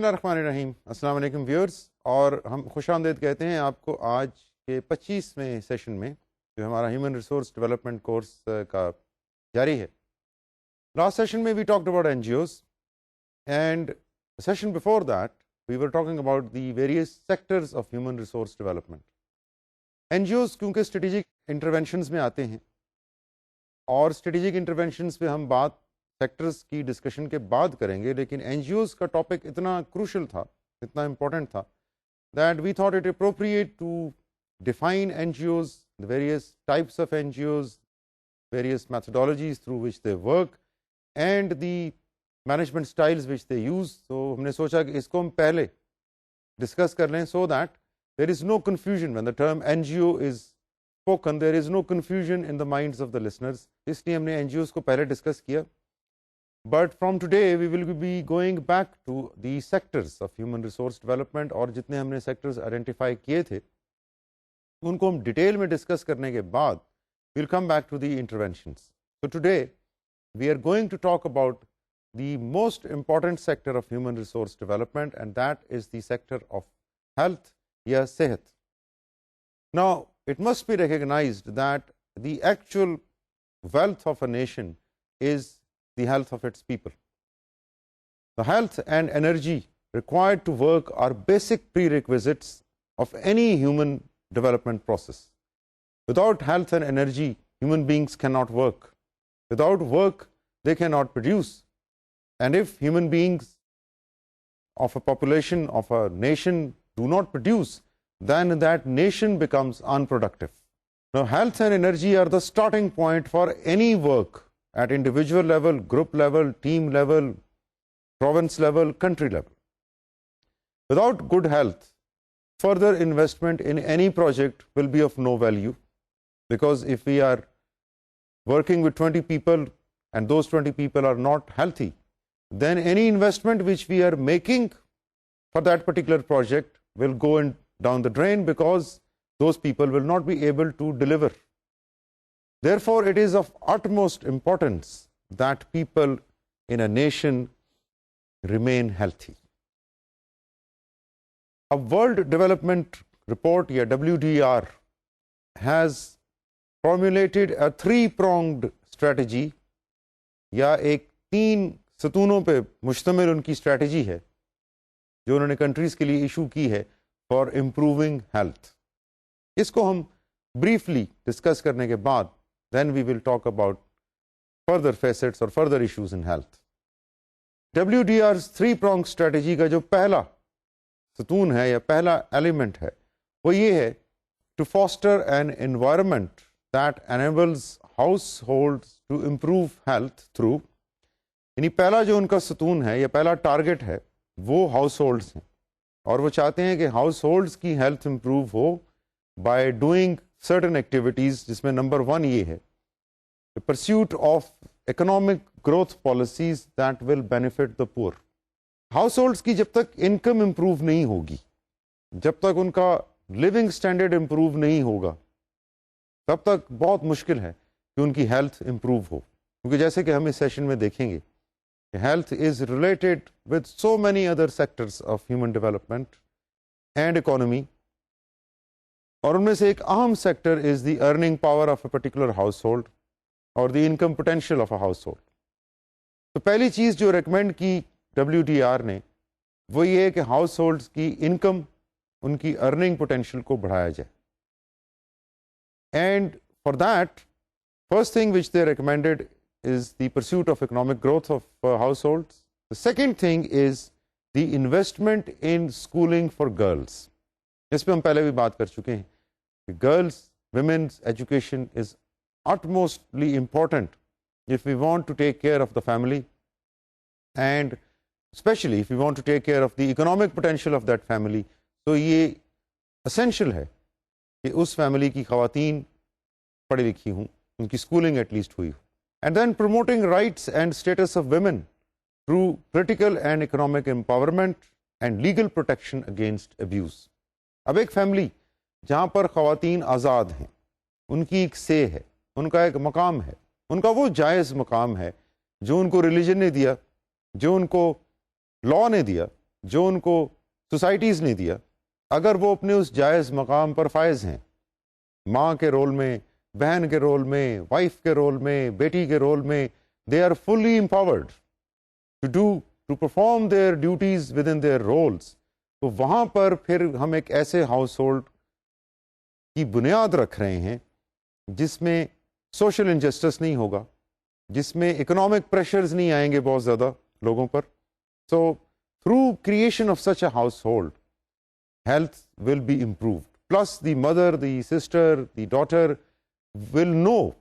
اللہ الرحمن الرحیم. السلام علیکم ویورز، اور ہم خوش آمدید کہتے ہیں آپ کو آج کے 25ویں سیشن میں جو ہمارا ہیومن ریسورس ڈیولپمنٹ کورس کا جاری ہے. لاسٹ سیشن میں we talked about N G Os, and session before that we were talking about the various sectors of human resource development. N G Os کیونکہ strategic interventions میں آتے ہیں، اور strategic interventions پہ ہم بات سیکٹرز کی ڈسکشن کے بعد کریں گے، لیکن این جی اوز کا ٹاپک اتنا کروشل تھا، اتنا امپورٹنٹ تھا، that we thought it appropriate to define N G Os, the various types of NGOs, various methodologies through which they work, and the management styles which they use. So ہم نے سوچا کہ اس کو ہم پہلے ڈسکس کر لیں so that there is no confusion when the term NGO is spoken, there is no confusion in the minds of the listeners. اس لیے ہم نے NGOs کو پہلے ڈسکس کیا. But from today we will be going back to the sectors of human resource development، اور جتنے ہم نے sectors identify کیے تھے ان کو ہم ڈیٹیل میں ڈسکس کرنے کے بعد we'll come back to the interventions. So today we are going to talk about the most important sector of human resource development, and that is the sector of health یا صحت. Now it must be recognized that the actual wealth of a nation is the health of its people. The health and energy required to work are basic prerequisites of any human development process. Without health and energy, human beings cannot work. Without work, they cannot produce. And if human beings of a population, of a nation do not produce, then that nation becomes unproductive. Now, health and energy are the starting point for any work at individual level, group level, team level, province level, country level. Without good health, further investment in any project will be of no value, because if we are working with 20 people and those 20 people are not healthy, then any investment which we are making for that particular project will go down the drain, because those people will not be able to deliver. Therefore, it is of utmost importance that people in a nation remain healthy. A World Development Report یا WDR has formulated a three-pronged strategy، یا ایک 3 ستونوں پہ مشتمل ان کی strategy ہے جو انہوں نے کنٹریز کے لیے ایشو کی ہے فار امپروونگ ہیلتھ. اس کو ہم بریفلی ڈسکس کرنے کے بعد then we will talk about further facets اور further issues in health. WDR 3-pronged strategy کا جو پہلا ستون ہے یا پہلا ایلیمنٹ ہے وہ یہ ہے to foster an environment that enables households to improve health through, یعنی پہلا جو ان کا ستون ہے یا پہلا ٹارگٹ ہے وہ ہاؤس ہولڈز ہیں، اور وہ چاہتے ہیں کہ ہاؤس ہولڈز کی ہیلتھ امپروو ہو بائی ڈوئنگ سرٹن ایکٹیویٹیز، جس میں نمبر 1 یہ ہے pursuit of economic growth policies that will benefit the poor. House holds کی جب تک انکم امپروو نہیں ہوگی، جب تک ان کا لیونگ اسٹینڈرڈ امپروو نہیں ہوگا، تب تک بہت مشکل ہے کہ ان کی ہیلتھ امپروو ہو. کیونکہ جیسے کہ ہم اس سیشن میں دیکھیں گے کہ health is related with so many other sectors of human development and economy, اور ان میں سے ایک اہم sector is the earning power of a particular household اور the income potential of a household. تو پہلی چیز جو ریکمینڈ کی WDR نے وہ یہ ہے کہ ہاؤس ہولڈس کی انکم، ان کی ارننگ پوٹینشیل کو بڑھایا جائے. And for that first thing which they recommended is the pursuit of economic growth of house holds. The second thing is the investment in schooling for girls. اس پہ ہم پہلے بھی بات کر چکے ہیں کہ girls, women's education is utmostly important if we want to take care of the family, and especially if we want to take care of the economic potential of that family. تو یہ essential ہے کہ اس family کی خواتین پڑھی لکھی ہوں، ان کی اسکولنگ ایٹ لیسٹ ہوئی ہو. And then promoting rights and status of women through political and economic empowerment and legal protection against abuse. اب ایک فیملی جہاں پر خواتین آزاد ہیں، ان کی ایک سے ہے، ان کا ایک مقام ہے، ان کا وہ جائز مقام ہے جو ان کو ریلیجن نے دیا، جو ان کو لا نے دیا، جو ان کو سوسائٹیز نے دیا، اگر وہ اپنے اس جائز مقام پر فائز ہیں، ماں کے رول میں، بہن کے رول میں، وائف کے رول میں، بیٹی کے رول میں، they are fully empowered to perform their duties within their roles, تو وہاں پر پھر ہم ایک ایسے ہاؤس ہولڈ کی بنیاد رکھ رہے ہیں جس میں سوشل انجسٹس نہیں ہوگا، جس میں اکنامک پریشرز نہیں آئیں گے بہت زیادہ لوگوں پر. So through creation of such a household health will be improved. Plus the mother, the sister, the daughter will know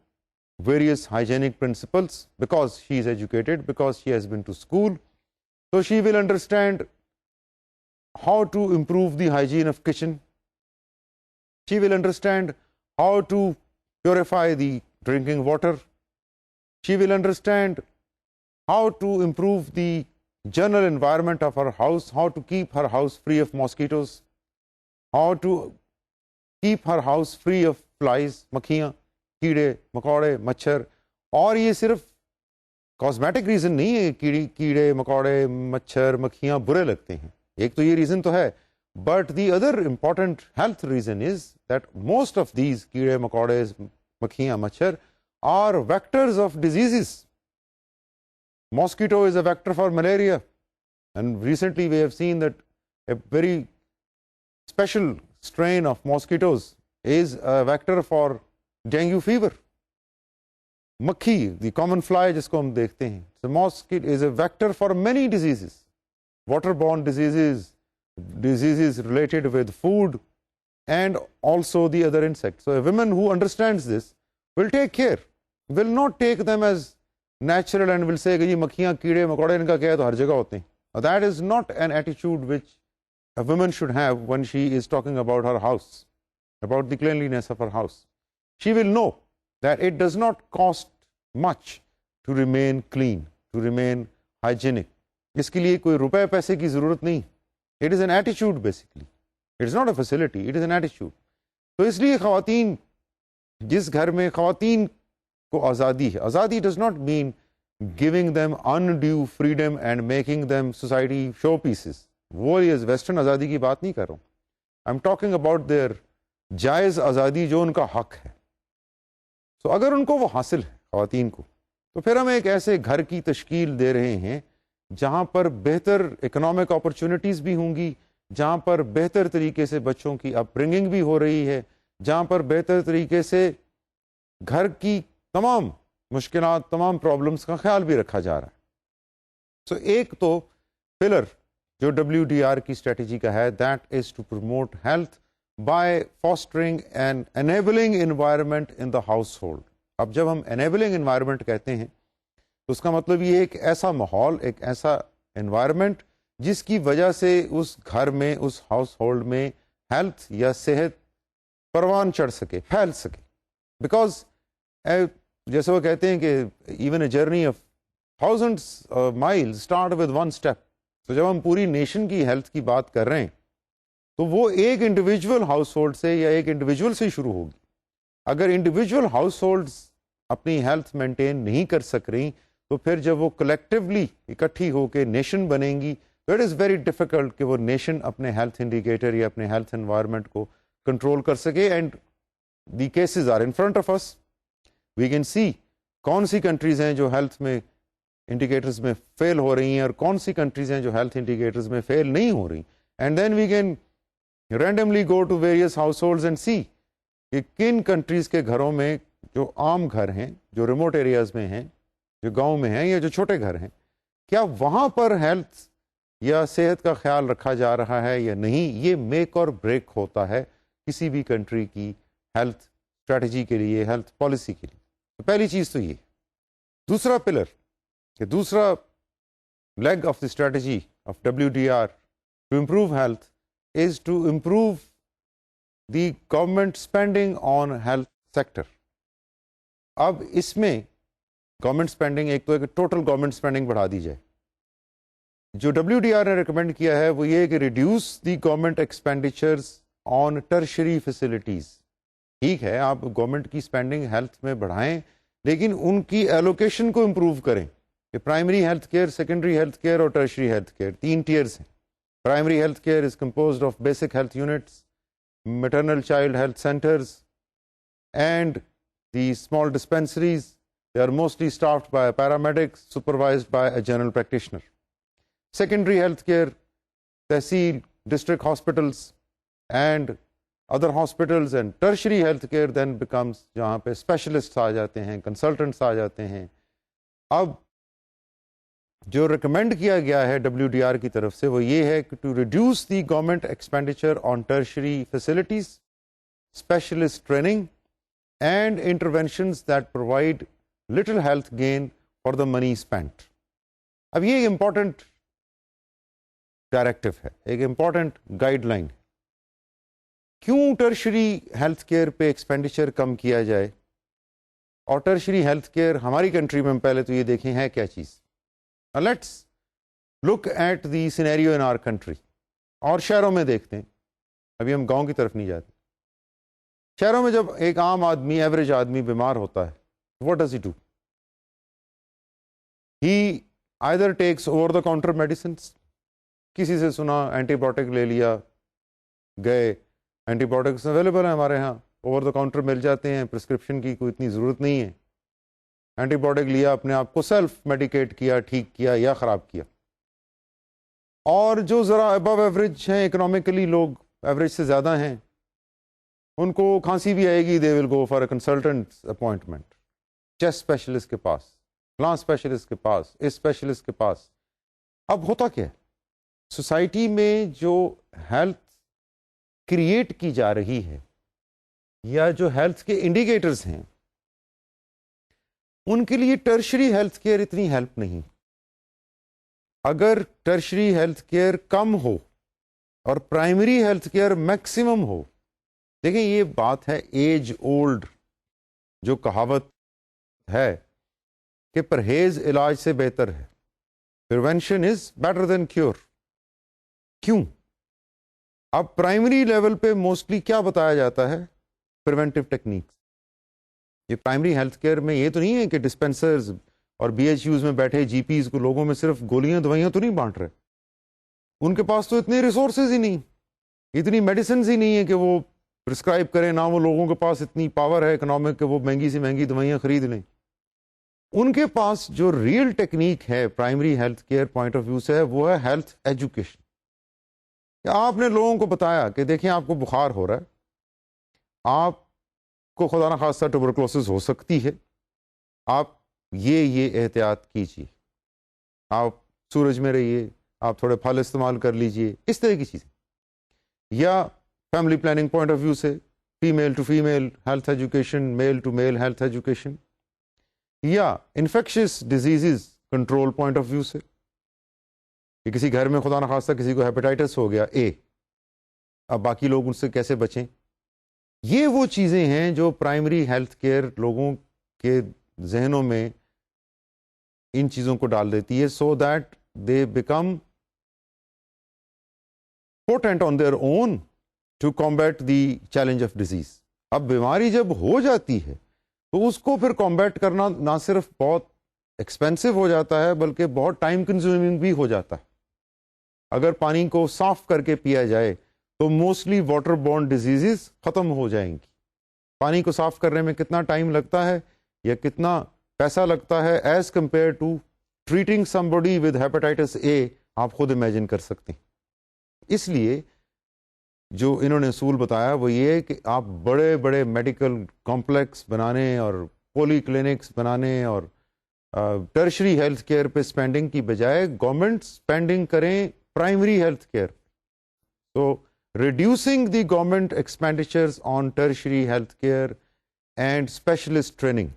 various hygienic principles because she is educated, because she has been to school. So she will understand how to improve the hygiene of kitchen. She will understand how to purify the drinking water. She will understand how to improve the general environment of her house, how to keep her house free of mosquitoes, how to keep her house free of flies, مکھیاں، کیڑے مکوڑے، مچھر. اور یہ صرف cosmetic reason نہیں ہے، کیڑے مکوڑے مچھر مکھیاں برے لگتے ہیں، ایک تو یہ ریزن تو ہے، but the other important health reason is that most of these کیڑے مکوڑے مکھیاں مچھر are vectors of diseases. Mosquito is a vector for malaria, and recently we have seen that a very special strain of mosquitoes is a vector for dengue fever. Makhi, the common fly jisko hum dekhte hain, so mosquito is a vector for many diseases, waterborne diseases, diseases related with food, and also the other insects. So a woman who understands this will take care, will not take them as natural and will say کہ جی مکھیاں کیڑے مکوڑے ان کا کیا ہے تو ہر جگہ ہوتے ہیں. That is not an attitude which a woman should have when she is talking about her house, about the cleanliness of her house. She will know that it does not cost much to remain clean, to remain hygienic. اس کے لیے کوئی روپے پیسے کی ضرورت نہیں. It is an attitude basically. It is not a facility, it is an attitude. تو اس لیے خواتین، جس گھر میں خواتین کو آزادی ہے، آزادی does not mean giving them undue freedom and making them society showpieces. وہ ویسٹرن آزادی کی بات نہیں کر رہا ہوں. I am talking about their جائز آزادی جو ان کا حق ہے. تو اگر ان کو وہ حاصل ہے خواتین کو، تو پھر ہم ایک ایسے گھر کی تشکیل دے رہے ہیں جہاں پر بہتر اکنامک اپرچونٹیز بھی ہوں گی، جہاں پر بہتر طریقے سے بچوں کی اپ برنگنگ بھی ہو رہی ہے، جہاں پر بہتر طریقے سے گھر کی تمام مشکلات، تمام پرابلمس کا خیال بھی رکھا جا رہا ہے. سو ایک تو پلر جو WDR کی اسٹریٹجی کا ہے، that is to promote health by fostering an enabling environment in the household. اب جب ہم انیبلنگ انوائرمنٹ کہتے ہیں تو اس کا مطلب یہ ایک ایسا ماحول، ایک ایسا انوائرمنٹ جس کی وجہ سے اس گھر میں، اس ہاؤس ہولڈ میں ہیلتھ یا صحت پروان چڑھ سکے، پھیل سکے. بیکاز جیسے وہ کہتے ہیں کہ even a journey of thousands مائل اسٹارٹ ود ون اسٹیپ. تو جب ہم پوری نیشن کی ہیلتھ کی بات کر رہے ہیں تو وہ ایک انڈیویجول ہاؤس ہولڈ سے یا ایک انڈیویجول سے شروع ہوگی. اگر انڈیویجول ہاؤس ہولڈس اپنی ہیلتھ مینٹین نہیں کر سک رہی تو پھر جب وہ کلیکٹیولی اکٹھی ہو کے نیشن بنیں گی تو اٹ از ویری ڈیفیکلٹ کہ وہ نیشن اپنے ہیلتھ انڈیکیٹر یا اپنے ہیلتھ انوائرمنٹ کو کنٹرول کر سکے. And the cases are in front of us. We can see کون سی کنٹریز ہیں جو ہیلتھ میں انڈیکیٹرز میں فیل ہو رہی ہیں اور کون سی کنٹریز ہیں جو ہیلتھ انڈیکیٹرز میں فیل نہیں ہو رہی. And then we can randomly go to various households and see کہ کن کنٹریز کے گھروں میں، جو عام گھر ہیں، جو ریموٹ ایریاز میں ہیں، جو گاؤں میں ہیں یا جو چھوٹے گھر ہیں، کیا وہاں پر ہیلتھ یا صحت کا خیال رکھا جا رہا ہے یا نہیں. یہ میک اور بریک ہوتا ہے کسی بھی کنٹری کی ہیلتھ اسٹریٹجی کے لیے، ہیلتھ پالیسی کے لیے. تو پہلی چیز تو یہ. دوسرا پلر کہ دوسرا leg of the strategy of WDR to improve health is to improve the government spending on health sector. اب اس میں گورنمنٹ اسپینڈنگ، ایک تو ٹوٹل گورنمنٹ اسپینڈنگ بڑھا دی جائے. جو WDR نے ریکمینڈ کیا ہے وہ یہ کہ reduce the government expenditures on tertiary facilities. ٹھیک ہے، آپ گورنمنٹ کی اسپینڈنگ ہیلتھ میں بڑھائیں لیکن ان کی ایلوکیشن کو امپروو کریں کہ primary health care, secondary health care اور ٹرشری ہیلتھ کیئر، 3 ٹیئرز ہیں. Primary health care is composed of basic health units, maternal child health centers, and the small dispensaries. They are mostly staffed by a paramedic, supervised by a general practitioner. Secondary health care, tehsil, district hospitals, and other hospitals, and tertiary health care then becomes جہاں پہ specialist آ جاتے ہیں, consultants آ جاتے ہیں. اب جو recommend کیا گیا ہے WDR کی طرف سے وہ یہ ہے کہ to reduce the government expenditure on tertiary facilities, specialist training and interventions that provide little health gain for the money spent. اب یہ ایک امپورٹنٹ ڈائریکٹو ہے, ایک امپورٹنٹ گائیڈ لائن. کیوں ٹرشری ہیلتھ کیئر پہ ایکسپینڈیچر کم کیا جائے, اور ٹرشری ہیلتھ کیئر ہماری کنٹری میں پہلے تو یہ دیکھیں ہے کیا چیز. Let's look at the scenario in our country. اور شہروں میں دیکھتے ہیں, ابھی ہم گاؤں کی طرف نہیں جاتے. شہروں میں جب ایک عام آدمی, ایوریج آدمی بیمار ہوتا ہے, what does he do? He either takes over the counter medicines. کسی سے سنا اینٹی بایوٹک لے لیا, گئے, اینٹی بایوٹکس اویلیبل ہیں ہمارے ہاں, اوور دا کاؤنٹر مل جاتے ہیں, پرسکرپشن کی کوئی اتنی ضرورت نہیں ہے. اینٹی بایوٹک لیا, اپنے آپ کو سیلف میڈیکیٹ کیا, ٹھیک کیا یا خراب کیا. اور جو ذرا ابو ایوریج ہیں اکنامکلی, لوگ ایوریج سے زیادہ ہیں, ان کو کھانسی بھی آئے گی, they will go for a consultant appointment, chest specialist کے پاس, فلاں اسپیشلسٹ کے پاس, اس اسپیشلسٹ کے پاس. اب ہوتا کیا ہے, سوسائٹی میں جو ہیلتھ کریٹ کی جا رہی ہے یا جو ہیلتھ کے انڈیکیٹرز ہیں, ان کے لیے ٹرشری ہیلتھ کیئر اتنی ہیلپ نہیں. اگر ٹرشری ہیلتھ کیئر کم ہو اور پرائمری ہیلتھ کیئر میکسیمم ہو, دیکھیں یہ بات ہے ایج اولڈ جو کہاوت ہے کہ پرہیز علاج سے بہتر ہے, prevention is better than cure. کیوں؟ اب پرائمری لیول پہ موسٹلی کیا بتایا جاتا ہے؟ Preventive techniques. یہ پرائمری ہیلتھ کیئر میں یہ تو نہیں ہے کہ ڈسپینسرز اور BHUs میں بیٹھے جی پیز کو لوگوں میں صرف گولیاں دوائیاں تو نہیں بانٹ رہے. ان کے پاس تو اتنے ریسورسز ہی نہیں, اتنی میڈیسنز ہی نہیں ہے کہ وہ پرسکرائب کریں, نہ وہ لوگوں کے پاس اتنی پاور ہے اکنامک کہ وہ مہنگی سے مہنگی دوائیاں خرید لیں. ان کے پاس جو ریئل ٹیکنیک ہے primary health care point of view سے وہ ہے ہیلتھ ایجوکیشن. آپ نے لوگوں کو بتایا کہ دیکھیں آپ کو بخار ہو رہا ہے, آپ کو خدا نخواستہ ٹوبرکلوسس ہو سکتی ہے, آپ یہ احتیاط کیجیے, آپ سورج میں رہیے, آپ تھوڑے پھل استعمال کر لیجیے, اس طرح کی چیزیں. یا family planning point of view سے female to female health education, male to male health education. یا infectious diseases control point of view سے کہ کسی گھر میں خدا نخواستہ کسی کو ہیپیٹائٹس ہو گیا اے, اب باقی لوگ ان سے کیسے بچیں. یہ وہ چیزیں ہیں جو پرائمری ہیلتھ کیئر لوگوں کے ذہنوں میں ان چیزوں کو ڈال دیتی ہے, so that they become potent on their own to combat the challenge of disease. اب بیماری جب ہو جاتی ہے تو اس کو پھر کمبیٹ کرنا نہ صرف بہت ایکسپینسو ہو جاتا ہے بلکہ بہت ٹائم کنزیومنگ بھی ہو جاتا ہے. اگر پانی کو صاف کر کے پیا جائے تو موسٹلی واٹر بورن ڈیزیزز ختم ہو جائیں گی. پانی کو صاف کرنے میں کتنا ٹائم لگتا ہے یا کتنا پیسہ لگتا ہے as compare to treating somebody with hepatitis A, آپ خود امیجن کر سکتے ہیں. اس لیے جو انہوں نے اصول بتایا وہ یہ ہے کہ آپ بڑے بڑے میڈیکل کمپلیکس بنانے اور پولی کلینکس بنانے اور ٹرشری ہیلتھ کیئر پہ اسپینڈنگ کی بجائے گورنمنٹ اسپینڈنگ کریں پرائمری ہیلتھ کیئر. تو reducing the government expenditures on tertiary health care and specialist training.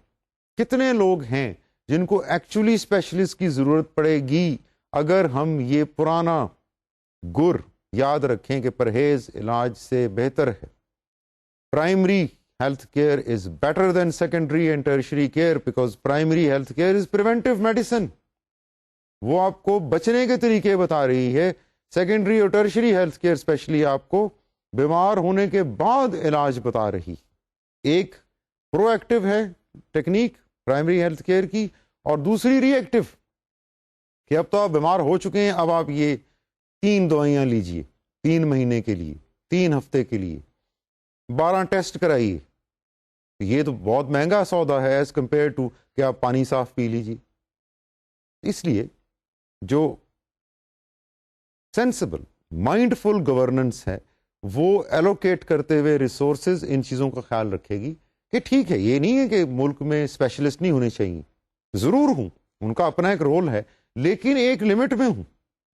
کتنے لوگ ہیں جن کو ایکچولی اسپیشلسٹ کی ضرورت پڑے گی اگر ہم یہ پرانا گر یاد رکھیں کہ پرہیز علاج سے بہتر ہے. Primary health care is better than secondary and tertiary care because primary health care is preventive medicine. وہ آپ کو بچنے کے طریقے بتا رہی ہے. سیکنڈری اور ٹرشری ہیلتھ کیئر اسپیشلی آپ کو بیمار ہونے کے بعد علاج بتا رہی. ایک پرو ایکٹیو ہے ٹیکنیک پرائمری ہیلتھ کیئر کی اور دوسری ری ایکٹیو کہ اب تو آپ بیمار ہو چکے ہیں, اب آپ یہ 3 دوائیاں لیجئے 3 مہینے کے لیے، 3 ہفتے کے لیے، 12 ٹیسٹ کرائیے. یہ تو بہت مہنگا سودا ہے ایز کمپیئر ٹو کہ آپ پانی صاف پی لیجیے. اس لیے جو سینسبل مائنڈ فل گورننس ہے وہ ایلوکیٹ کرتے ہوئے ریسورسز ان چیزوں کا خیال رکھے گی کہ ٹھیک ہے، یہ نہیں ہے کہ ملک میں اسپیشلسٹ نہیں ہونے چاہیے، ضرور ہوں، ان کا اپنا ایک رول ہے، لیکن ایک لمٹ میں ہوں.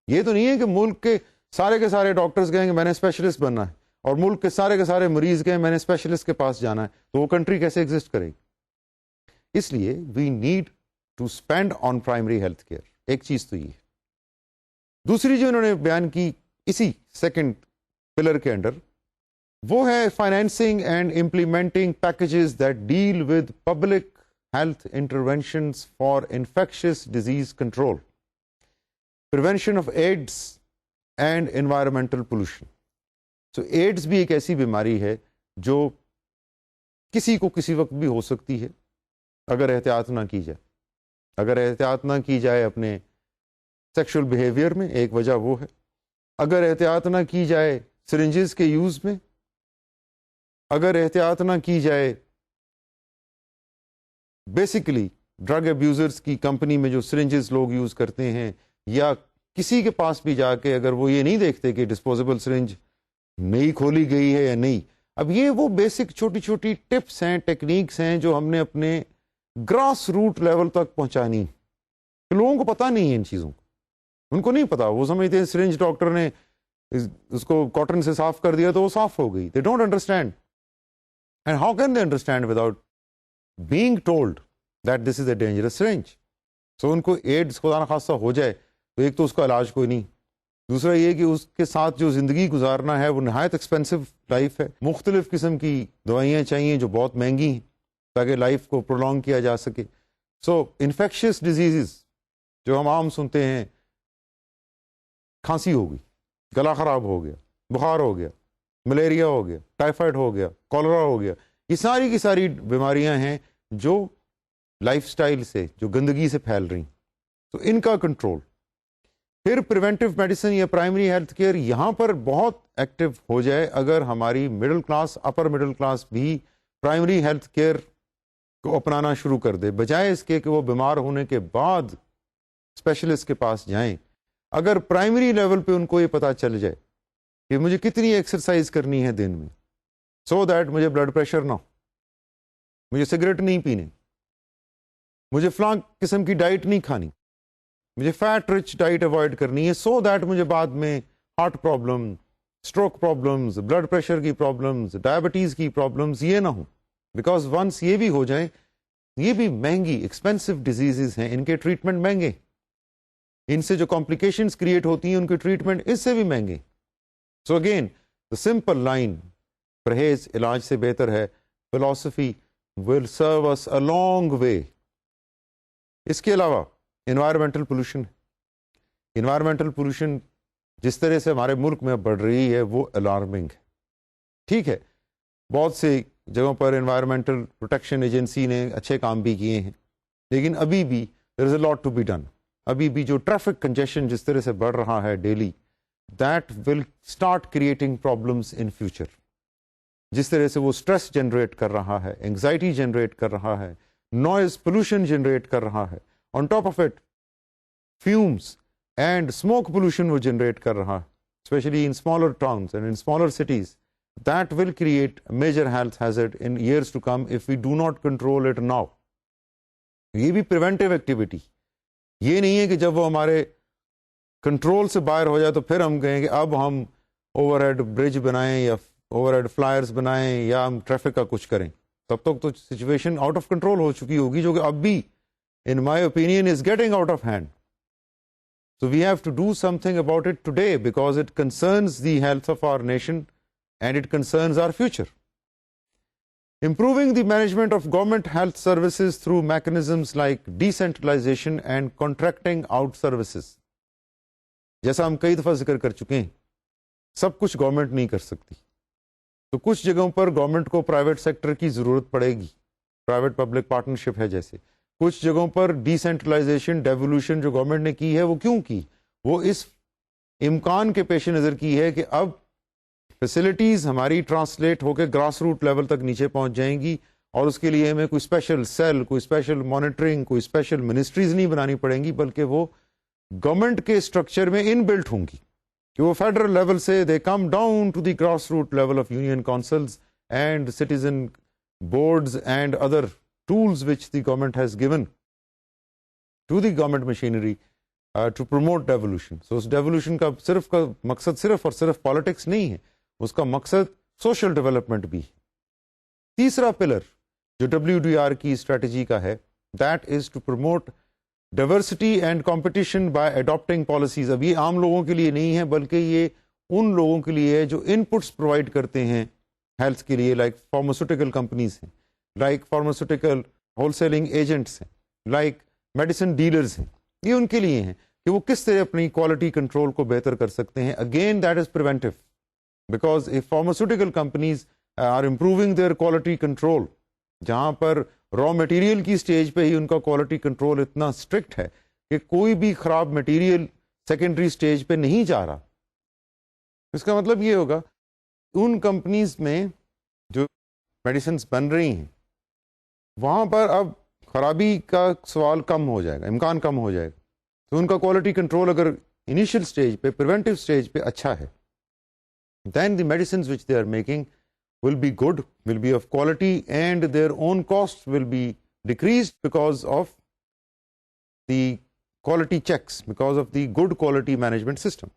یہ تو نہیں ہے کہ ملک کے سارے ڈاکٹرز کہیں کہ میں نے اسپیشلسٹ بننا ہے، اور ملک کے سارے مریض کہیں میں نے اسپیشلسٹ کے پاس جانا ہے، تو وہ کنٹری کیسے ایگزسٹ کرے گی؟ اس لیے we need to spend on primary health care. ایک چیز تو یہ ہے. دوسری جو انہوں نے بیان کی اسی سیکنڈ پلر کے انڈر، وہ ہے financing and implementing packages that deal with public health interventions for infectious disease control, prevention of AIDS and environmental pollution. So AIDS بھی ایک ایسی بیماری ہے جو کسی کو کسی وقت بھی ہو سکتی ہے اگر احتیاط نہ کی جائے. اگر احتیاط نہ کی جائے اپنے سیکشل بیہیویئر میں، ایک وجہ وہ ہے. اگر احتیاط نہ کی جائے سرنجز کے یوز میں، اگر احتیاط نہ کی جائے بیسیکلی ڈرگ ابیوزرز کی کمپنی میں جو سرنجز لوگ یوز کرتے ہیں، یا کسی کے پاس بھی جا کے اگر وہ یہ نہیں دیکھتے کہ ڈسپوزیبل سرنج نئی کھولی گئی ہے یا نہیں. اب یہ وہ بیسک چھوٹی چھوٹی ٹپس ہیں، ٹیکنیکس ہیں جو ہم نے اپنے گراس روٹ لیول تک پہنچانی. لوگوں کو پتہ نہیں ہے ان چیزوں کو، ان کو نہیں پتا. وہ سمجھتے ہیں سرنج ڈاکٹر نے اس کو کاٹن سے صاف کر دیا تو وہ صاف ہو گئی. They don't understand. And how can they understand without being told that this is a dangerous syringe. So ان کو ایڈز خدا نخواستہ ہو جائے تو ایک تو اس کا علاج کوئی نہیں، دوسرا یہ کہ اس کے ساتھ جو زندگی گزارنا ہے وہ نہایت ایکسپینسو لائف ہے. مختلف قسم کی دوائیاں چاہیے جو بہت مہنگی ہیں تاکہ لائف کو پرولونگ کیا جا سکے. سو انفیکشس ڈیزیزز جو ہم عام سنتے ہیں، کھانسی ہو گئی، گلا خراب ہو گیا، بخار ہو گیا، ملیریا ہو گیا، ٹائیفائڈ ہو گیا، کولرا ہو گیا، یہ ساری کی ساری بیماریاں ہیں جو لائف سٹائل سے، جو گندگی سے پھیل رہی. تو ان کا کنٹرول. پھر پریونٹیو میڈیسن یا پرائمری ہیلتھ کیئر یہاں پر بہت ایکٹیو ہو جائے اگر ہماری middle class, upper middle class بھی پرائمری ہیلتھ کیئر کو اپنانا شروع کر دے، بجائے اس کے کہ وہ بیمار ہونے کے بعد اسپیشلسٹ کے پاس جائیں. اگر پرائمری لیول پہ ان کو یہ پتہ چل جائے کہ مجھے کتنی ایکسرسائز کرنی ہے دن میں، سو دیٹ مجھے بلڈ پریشر نہ ہو، مجھے سگریٹ نہیں پینے، مجھے فلاں قسم کی ڈائٹ نہیں کھانی، مجھے فیٹ رچ ڈائٹ اوائڈ کرنی ہے، سو دیٹ مجھے بعد میں heart problem, stroke problems, blood pressure کی پرابلمز، ڈائبٹیز کی پرابلمز یہ نہ ہوں. بیکاز ونس یہ بھی ہو جائیں، یہ بھی مہنگی ایکسپینسو ڈیزیزز ہیں، ان کے ٹریٹمنٹ مہنگے، ان سے جو کمپلیکیشنز کریٹ ہوتی ہیں ان کے ٹریٹمنٹ اس سے بھی مہنگے. So again the simple line, پرہیز علاج سے بہتر ہے، philosophy will serve us a long way. اس کے علاوہ انوائرمنٹل پولوشن، انوائرمنٹل پولوشن جس طرح سے ہمارے ملک میں بڑھ رہی ہے وہ الارمنگ ہے. ٹھیک ہے، بہت سے جگہوں پر انوائرمنٹل پروٹیکشن ایجنسی نے اچھے کام بھی کیے ہیں، لیکن ابھی بھی there is a lot to be done. ابھی بھی جو ٹریفک کنجیشن جس طرح سے بڑھ رہا ہے daily, that will start creating problems in future. جس طرح سے وہ سٹریس جنریٹ کر رہا ہے، انگزائٹی جنریٹ کر رہا ہے، نوائز پولوشن جنریٹ کر رہا ہے، on top of it fumes and smoke pollution وہ جنریٹ کر رہا ہے، especially in smaller towns and in smaller cities. That will create a major health hazard in years to come if we do not control it now. یہ بھی preventive activity. یہ نہیں ہے کہ جب وہ ہمارے کنٹرول سے باہر ہو جائے تو پھر ہم کہیں کہ اب ہم اوور ہیڈ برج بنائیں یا اوور ہیڈ فلائرز بنائیں یا ہم ٹریفک کا کچھ کریں. تب تک تو سچویشن آؤٹ آف کنٹرول ہو چکی ہوگی، جو کہ اب بھی in my opinion is getting out of hand. So we have to do something about it today because it concerns the health of our nation and it concerns our future. Improving the management of government health services through mechanisms like decentralization and contracting out services. جیسا ہم کئی دفعہ ذکر کر چکے ہیں، سب کچھ government نہیں کر سکتی، تو کچھ جگہوں پر گورنمنٹ کو پرائیویٹ سیکٹر کی ضرورت پڑے گی، پرائیویٹ پبلک پارٹنرشپ ہے جیسے. کچھ جگہوں پر ڈی سینٹرلائزیشن ڈیوولوشن جو گورنمنٹ نے کی ہے وہ کیوں کی؟ وہ اس امکان کے پیش نظر کی ہے کہ اب فیسلٹیز ہماری ٹرانسلیٹ ہو کے گراس روٹ لیول تک نیچے پہنچ جائیں گی، اور اس کے لیے ہمیں کوئی اسپیشل سیل، کوئی اسپیشل مانیٹرنگ، کوئی اسپیشل منسٹریز نہیں بنانی پڑیں گی، بلکہ وہ گورنمنٹ کے اسٹرکچر میں ان بلٹ ہوں گی کہ وہ فیڈرل لیول سے they come down to the grass root level of union councils and citizen boards and other tools which the government has given to the government machinery to promote devolution. So اس devolution کا مقصد صرف اور صرف politics نہیں ہے، اس کا مقصد سوشل ڈیولپمنٹ بھی ہے. تیسرا پلر جو WDR کی اسٹریٹجی کا ہے، that is to promote diversity and competition by adapting policies. اب یہ عام لوگوں کے لیے نہیں ہے، بلکہ یہ ان لوگوں کے لیے ہے جو ان پٹس پرووائڈ کرتے ہیں ہیلتھ کے لیے، لائک فارماسیوٹیکل کمپنیز ہیں، like pharmaceutical wholesaling agents ہیں، لائک میڈیسن ڈیلرز ہیں. یہ ان کے لیے ہیں کہ وہ کس طرح اپنی کوالٹی کنٹرول کو بہتر کر سکتے ہیں. Again that is preventive, because if pharmaceutical companies are improving their quality control، جہاں پر را مٹیریل کی سٹیج پہ ہی ان کا کوالٹی کنٹرول اتنا اسٹرکٹ ہے کہ کوئی بھی خراب مٹیریل سیکنڈری سٹیج پہ نہیں جا رہا. اس کا مطلب یہ ہوگا ان کمپنیز میں جو میڈیسنس بن رہی ہیں وہاں پر اب خرابی کا سوال کم ہو جائے گا، امکان کم ہو جائے گا. تو ان کا کوالٹی کنٹرول اگر انیشیل سٹیج پہ، پریونٹیو سٹیج پہ اچھا ہے، then the medicines which they are making will be good, will be of quality, and their own costs will be decreased because of the quality checks, because of the good quality management system.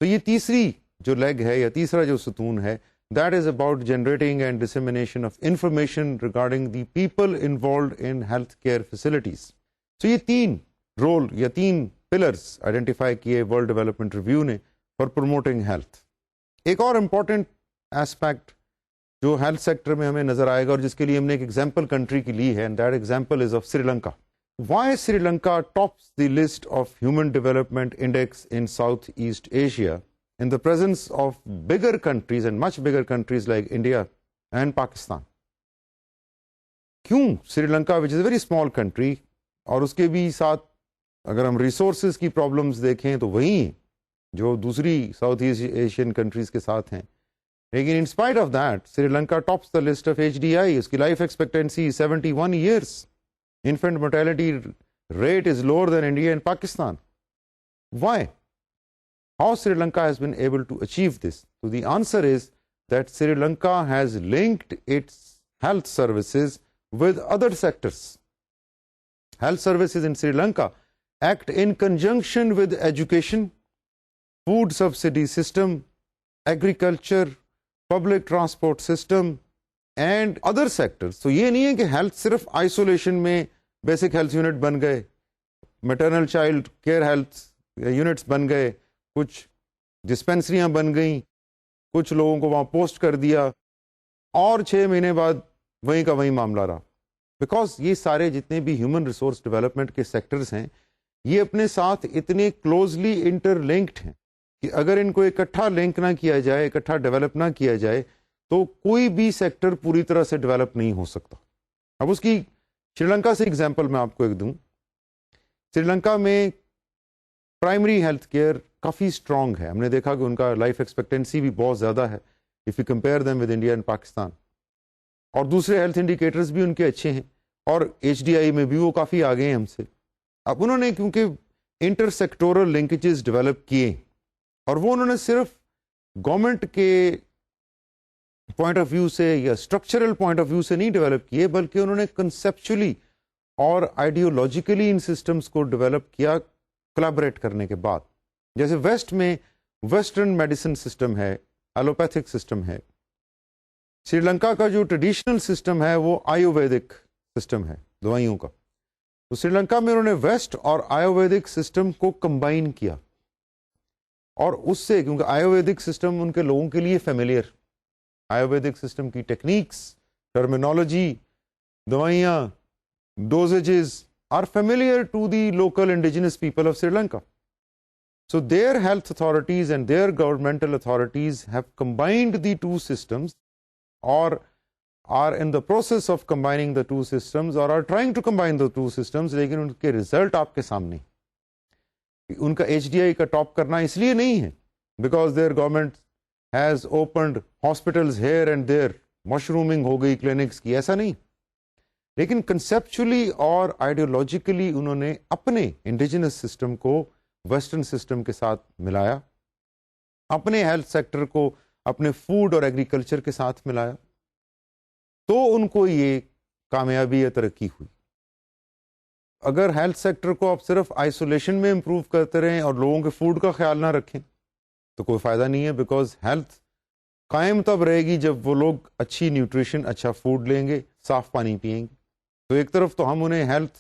تو یہ تیسری جو league ہے یا تیسرا جو ستون ہے، that is about generating and dissemination of information regarding the people involved in healthcare facilities. So یہ تین رول یا تین پلرز آئیڈینٹیفائی کیے ورلڈ ڈیولپمنٹ ریویو نے فار پروموٹنگ ہیلتھ. ایک اور امپورٹنٹ ایسپیکٹ جو ہیلتھ سیکٹر میں ہمیں نظر آئے گا اور جس کے لیے ہم نے ایک ایگزامپل کنٹری کی لی ہے، and that example is of Sri Lanka. Why Sri Lanka tops the list of human development index in South East Asia in the presence of bigger countries and much bigger countries like India and Pakistan. کیوں Sri Lanka which is a very small country، اور اس کے بھی ساتھ اگر ہم resources کی problems دیکھیں تو وہی ہیں جو دوسری ساؤتھ ایسٹ ایشین کنٹریز کے ساتھ ہیں، لیکن in spite of that Sri Lanka tops the list of HDI. اس کی life expectancy 71 years. Infinite mortality rate is lower than India and Pakistan. Why? How Sri Lanka has been able to achieve this? So the answer is that Sri Lanka has linked its health services with other sectors. Health services in Sri Lanka act in conjunction with education, food subsidy system, agriculture, public transport system and other sectors. So یہ نہیں ہے کہ health صرف isolation میں basic health unit بن گئے، maternal child care health units بن گئے، کچھ ڈسپینسریاں بن گئیں، کچھ لوگوں کو وہاں پوسٹ کر دیا اور 6 مہینے بعد وہیں کا وہیں معاملہ رہا. بیکاز یہ سارے جتنے بھی ہیومن ریسورس ڈیولپمنٹ کے سیکٹرز ہیں یہ اپنے ساتھ اتنے کلوزلی انٹر لنکڈ ہیں کہ اگر ان کو اکٹھا لنک نہ کیا جائے، اکٹھا ڈیولپ نہ کیا جائے تو کوئی بھی سیکٹر پوری طرح سے ڈیولپ نہیں ہو سکتا. اب اس کی سری لنکا سے اگزامپل میں آپ کو ایک دوں. سری لنکا میں پرائمری ہیلتھ کیئر کافی اسٹرانگ ہے. ہم نے دیکھا کہ ان کا لائف ایکسپیکٹینسی بھی بہت زیادہ ہے if you compare them with India and Pakistan, اور دوسرے ہیلتھ انڈیکیٹرز بھی ان کے اچھے ہیں، اور HDI میں بھی وہ کافی آگے ہیں ہم سے. اب انہوں نے کیونکہ انٹر سیکٹورل لنکیجز ڈیولپ کیے، اور وہ انہوں نے صرف گورنمنٹ کے پوائنٹ آف ویو سے یا اسٹرکچرل پوائنٹ آف ویو سے نہیں ڈیولپ کیے، بلکہ انہوں نے کنسیپچولی اور آئیڈیولوجیکلی ان سسٹمز کو ڈیولپ کیا کولابریٹ کرنے کے بعد. جیسے ویسٹ میں ویسٹرن میڈیسن سسٹم ہے، ایلوپیتھک سسٹم ہے. سری لنکا کا جو ٹریڈیشنل سسٹم ہے وہ آیوویدک سسٹم ہے دوائیوں کا. تو سری لنکا میں انہوں نے ویسٹ اور آیوویدک سسٹم کو کمبائن کیا، اور اس سے کیونکہ آیوویدک سسٹم ان کے لوگوں کے لیے فیملیئر، آیوویدک سسٹم کی ٹیکنیکس، ٹرمینالوجی، دوائیاں، ڈوزیجز are familiar to the local indigenous people of Sri Lanka. So their health authorities and their governmental authorities have combined the two systems, or are in the process of combining the two systems, or are trying to combine the two systems, لیکن ان کے result آپ کے سامنے. ان کا HDI کا top کرنا اس لیے نہیں ہے because their government has opened hospitals here and there, mushrooming ہو گئی کلینکس کی، ایسا نہیں، لیکن کنسیپچولی اور آئیڈیولوجیکلی انہوں نے اپنے انڈیجنس سسٹم کو ویسٹرن سسٹم کے ساتھ ملایا، اپنے ہیلتھ سیکٹر کو اپنے فوڈ اور ایگریکلچر کے ساتھ ملایا، تو ان کو یہ کامیابی یا ترقی ہوئی۔ اگر ہیلتھ سیکٹر کو آپ صرف آئسولیشن میں امپروو کرتے رہیں اور لوگوں کے فوڈ کا خیال نہ رکھیں تو کوئی فائدہ نہیں ہے، بیکاز ہیلتھ قائم تب رہے گی جب وہ لوگ اچھی نیوٹریشن، اچھا فوڈ لیں گے، صاف پانی پئیں گے۔ تو ایک طرف تو ہم انہیں ہیلتھ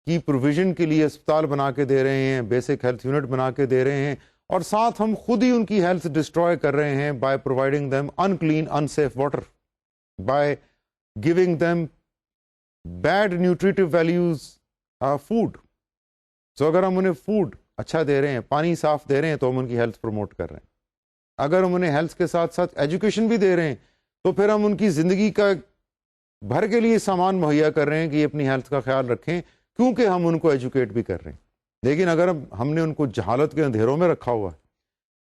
کی پروویژن کے لیے اسپتال بنا کے دے رہے ہیں، بیسک ہیلتھ یونٹ بنا کے دے رہے ہیں، اور ساتھ ہم خود ہی ان کی ہیلتھ ڈسٹروائے کر رہے ہیں by providing them unclean unsafe water, by giving them bad nutritive values food. So اگر ہم انہیں فوڈ اچھا دے رہے ہیں، پانی صاف دے رہے ہیں، تو ہم ان کی ہیلتھ پروموٹ کر رہے ہیں۔ اگر ہم انہیں ہیلتھ کے ساتھ ساتھ ایجوکیشن بھی دے رہے ہیں تو پھر ہم ان کی زندگی کا بھر کے لیے سامان مہیا کر رہے ہیں کہ یہ اپنی ہیلتھ کا خیال رکھیں، کیونکہ ہم ان کو ایجوکیٹ بھی کر رہے ہیں۔ لیکن اگر ہم نے ان کو جہالت کے اندھیروں میں رکھا ہوا ہے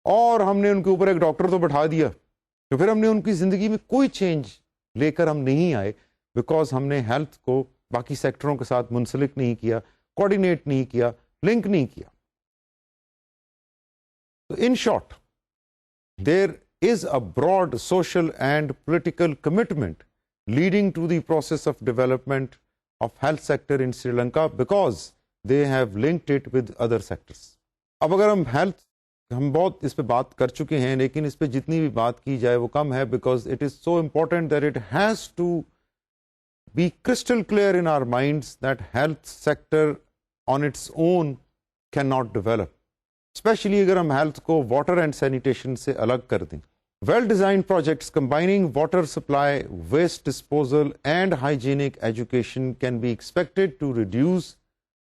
اور ہم نے ان کے اوپر ایک ڈاکٹر تو بٹھا دیا، تو پھر ہم نے ان کی زندگی میں کوئی چینج لے کر ہم نہیں آئے، بیکاز ہم نے ہیلتھ کو باقی سیکٹروں کے ساتھ منسلک نہیں کیا، کوآرڈینیٹ نہیں کیا، لنک نہیں کیا۔ تو in short, there is a broad social and political commitment leading to the process of development of health sector in Sri Lanka because they have linked it with other sectors۔ اب اگر ہم بہت اس پہ بات کر چکے ہیں، لیکن اس پہ جتنی بھی بات کی جائے وہ کم ہے، because it is so important that it has to be crystal clear in our minds that health sector on its own cannot develop، especially اگر ہم health کو water and sanitation سے الگ کر دیں۔ Well-designed projects combining water supply, waste disposal, and hygienic education can be expected to reduce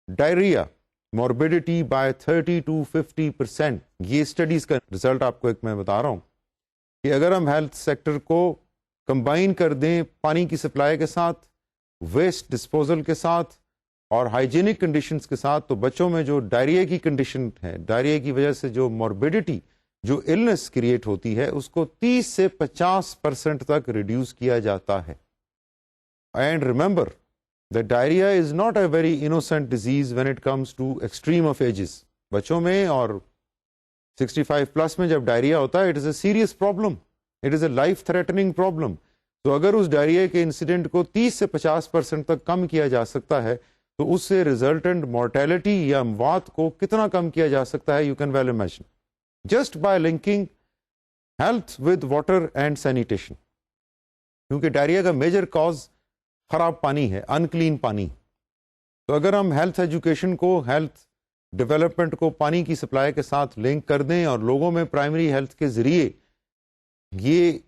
diarrhea morbidity by 30 to 50%۔ یہ studies کا result آپ کو ایک میں بتا رہا ہوں کہ اگر ہم ہیلتھ سیکٹر کو کمبائن کر دیں پانی کی سپلائی کے ساتھ، ویسٹ ڈسپوزل کے ساتھ اور ہائیجینک کنڈیشنز کے ساتھ، تو بچوں میں جو ڈائریا کی کنڈیشن ہے، ڈائریا کی وجہ سے جو موربیڈیٹی، جو النس کریٹ ہوتی ہے، اس کو 30 سے 50% تک ریڈیوس کیا جاتا ہے۔ And remember that diarrhea is not a very innocent disease when it comes to extreme of ages۔ بچوں میں اور 65 پلس میں جب ڈائریا ہوتا ہے، it is a serious problem, it is a life threatening problem۔ تو اگر اس ڈائریا کے انسیڈنٹ کو 30 سے 50% تک کم کیا جا سکتا ہے، تو اس سے ریزلٹنٹ مورٹیلٹی یا اموات کو کتنا کم کیا جا سکتا ہے، you can well imagine just by linking health with water and sanitation۔ کیونکہ ڈائریا کا میجر کاز خراب پانی ہے، انکلین پانی۔ تو اگر ہم ہیلتھ ایجوکیشن کو، ہیلتھ ڈیولپمنٹ کو پانی کی سپلائی کے ساتھ لنک کر دیں اور لوگوں میں پرائمری ہیلتھ کے ذریعے یہ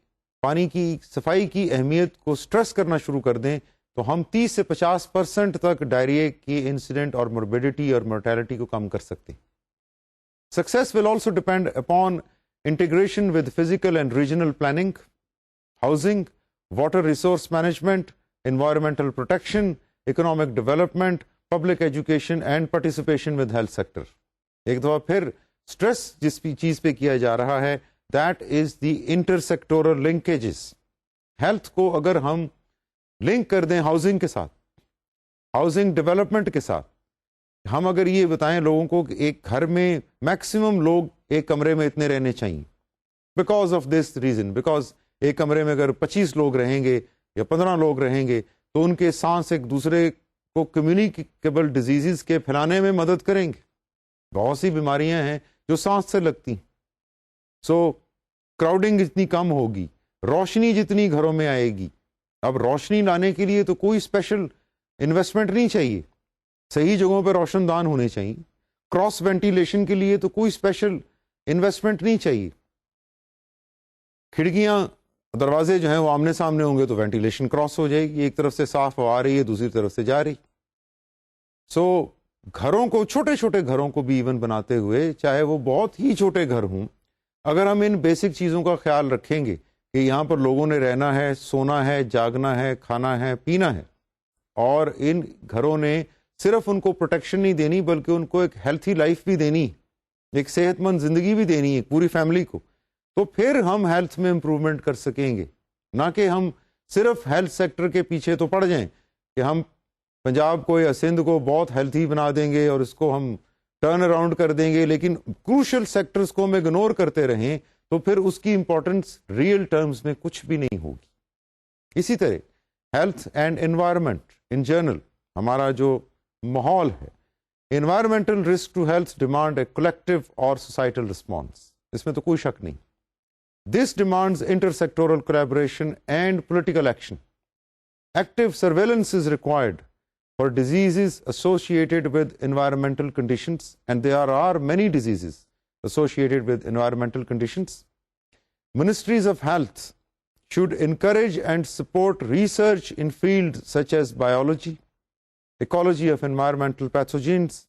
پانی کی صفائی کی اہمیت کو سٹریس کرنا شروع کر دیں، تو ہم 30 سے 50% تک ڈائریا کی انسیڈنٹ اور موربیڈیٹی اور مورٹیلٹی کو کم کر سکتے ہیں۔ Success will also depend upon integration with physical and regional planning, housing, water resource management, environmental protection, economic development, public education and participation with health sector۔ ایک دفعہ پھر سٹریس جس بھی چیز پہ کیا جا رہا ہے، that is the intersectoral linkages۔ Health کو اگر ہم لنک کر دیں ہاؤسنگ کے ساتھ، ہاؤسنگ ڈیولپمنٹ کے ساتھ، ہم اگر یہ بتائیں لوگوں کو کہ ایک گھر میں میکسیمم لوگ ایک کمرے میں اتنے رہنے چاہیے، because of this reason, because ایک کمرے میں اگر 25 لوگ رہیں گے یا 15 لوگ رہیں گے تو ان کے سانس ایک دوسرے کو کمیونیکیبل ڈیزیزز کے پھیلانے میں مدد کریں گے۔ بہت سی بیماریاں ہیں جو سانس سے لگتی ہیں۔ سو کراؤڈنگ جتنی کم ہوگی، روشنی جتنی گھروں میں آئے گی۔ اب روشنی لانے کے لیے تو کوئی اسپیشل انویسٹمنٹ نہیں چاہیے، صحیح جگہوں پہ روشن دان ہونے چاہیے۔ کراس وینٹیلیشن کے لیے تو کوئی اسپیشل انویسٹمنٹ نہیں چاہیے۔ کھڑکیاں، دروازے جو ہیں وہ آمنے سامنے ہوں گے تو وینٹیلیشن کراس ہو جائے گی، ایک طرف سے صاف ہوا آ رہی ہے، دوسری طرف سے جا رہی۔ سو گھروں کو، چھوٹے چھوٹے گھروں کو بھی ایون بناتے ہوئے، چاہے وہ بہت ہی چھوٹے گھر ہوں، اگر ہم ان بیسک چیزوں کا خیال رکھیں گے کہ یہاں پر لوگوں نے رہنا ہے، سونا ہے، جاگنا ہے، کھانا ہے، پینا ہے، اور ان گھروں نے صرف ان کو پروٹیکشن نہیں دینی بلکہ ان کو ایک ہیلتھی لائف بھی دینی، ایک صحت مند زندگی بھی دینی ہے پوری فیملی کو، تو پھر ہم ہیلتھ میں امپروومنٹ کر سکیں گے، نہ کہ ہم صرف ہیلتھ سیکٹر کے پیچھے تو پڑ جائیں کہ ہم پنجاب کو یا سندھ کو بہت ہیلتھی بنا دیں گے اور اس کو ہم ٹرن اراؤنڈ کر دیں گے، لیکن کروشل سیکٹرز کو ہم اگنور کرتے رہیں تو پھر اس کی امپورٹنس ریئل ٹرمز میں کچھ بھی نہیں ہوگی۔ اسی طرح health and environment in general, ہمارا جو ماحول ہے، environmental risk to health demand a collective اور سوسائٹل رسپانس، اس میں تو کوئی شک نہیں۔ This demands intersectoral collaboration and political action. Active surveillance is required for diseases associated with environmental conditions, and there are many diseases associated with environmental conditions. Ministries of health should encourage and support research in fields such as biology, ecology of environmental pathogens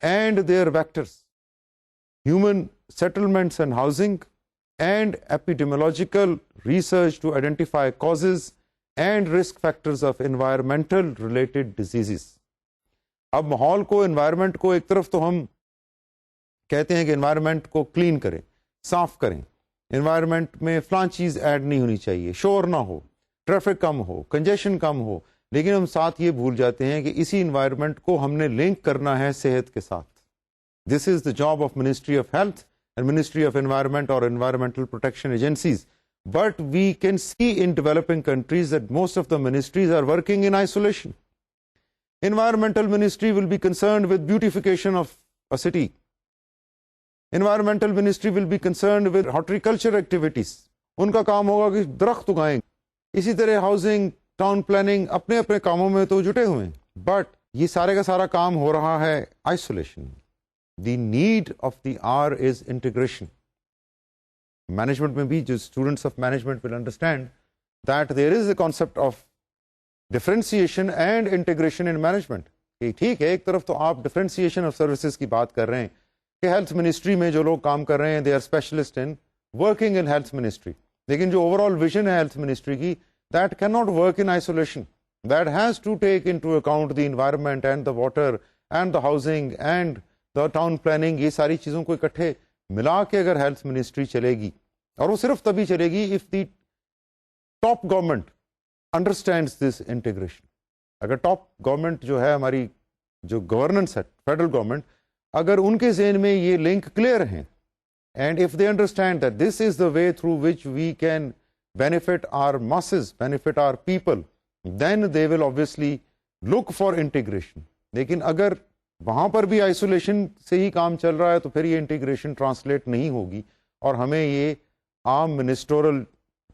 and their vectors, human settlements and housing, and epidemiological research to identify causes and risk factors of environmental related diseases. اب ماحول کو، environment کو ایک طرف تو ہم کہتے ہیں کہ انوائرمنٹ کو کلین کریں، صاف کریں، انوائرمنٹ میں فلاں چیز ایڈ نہیں ہونی چاہیے، شور نہ ہو، ٹریفک کم ہو، کنجیشن کم ہو، لیکن ہم ساتھ یہ بھول جاتے ہیں کہ اسی انوائرمنٹ کو ہم نے لنک کرنا ہے صحت کے ساتھ۔ This is the job of ministry of health and ministry of environment اور environmental protection agencies. But we can see in developing countries that most of the ministries are working in isolation. Environmental ministry will be concerned with beautification of a city. Environmental ministry will be concerned with horticulture activities. ان کا کام ہوگا کہ درخت اگائیں۔ اسی طرح housing, town planning اپنے اپنے کاموں میں تو جٹے ہوئے ہیں، بٹ یہ سارے کا سارا کام ہو رہا ہے isolation. The need of the hour is integration. Management میں بھی جو students of management will understand that there is a concept of differentiation and integration in management. کہ ٹھیک ہے، ایک طرف تو آپ ڈفرینسیشن آف سروسز کی بات کر رہے ہیں کہ ہیلتھ منسٹری میں جو لوگ کام کر رہے ہیں they are specialist in working in health ministry, لیکن جو اوور آل ویژن ہے ہیلتھ منسٹری کی، that can not work in isolation, that has to take into account the environment and the water and the housing and the town planning. یہ ساری چیزوں کو اکٹھے ملا کے اگر ہیلتھ منسٹری چلے گی، اور وہ صرف تبھی چلے گی if the top government understands this integration. اگر ٹاپ گورنمنٹ جو ہے، ہماری جو گورننس ہے فیڈرل گورنمنٹ، اگر ان کے ذہن میں یہ لنک کلیئر ہیں، and if they understand that this is the way through which we can benefit our masses, benefit our people, then they will obviously look for integration. لیکن اگر وہاں پر بھی آئسولیشن سے ہی کام چل رہا ہے تو پھر یہ انٹیگریشن ٹرانسلیٹ نہیں ہوگی، اور ہمیں یہ عام منسٹورل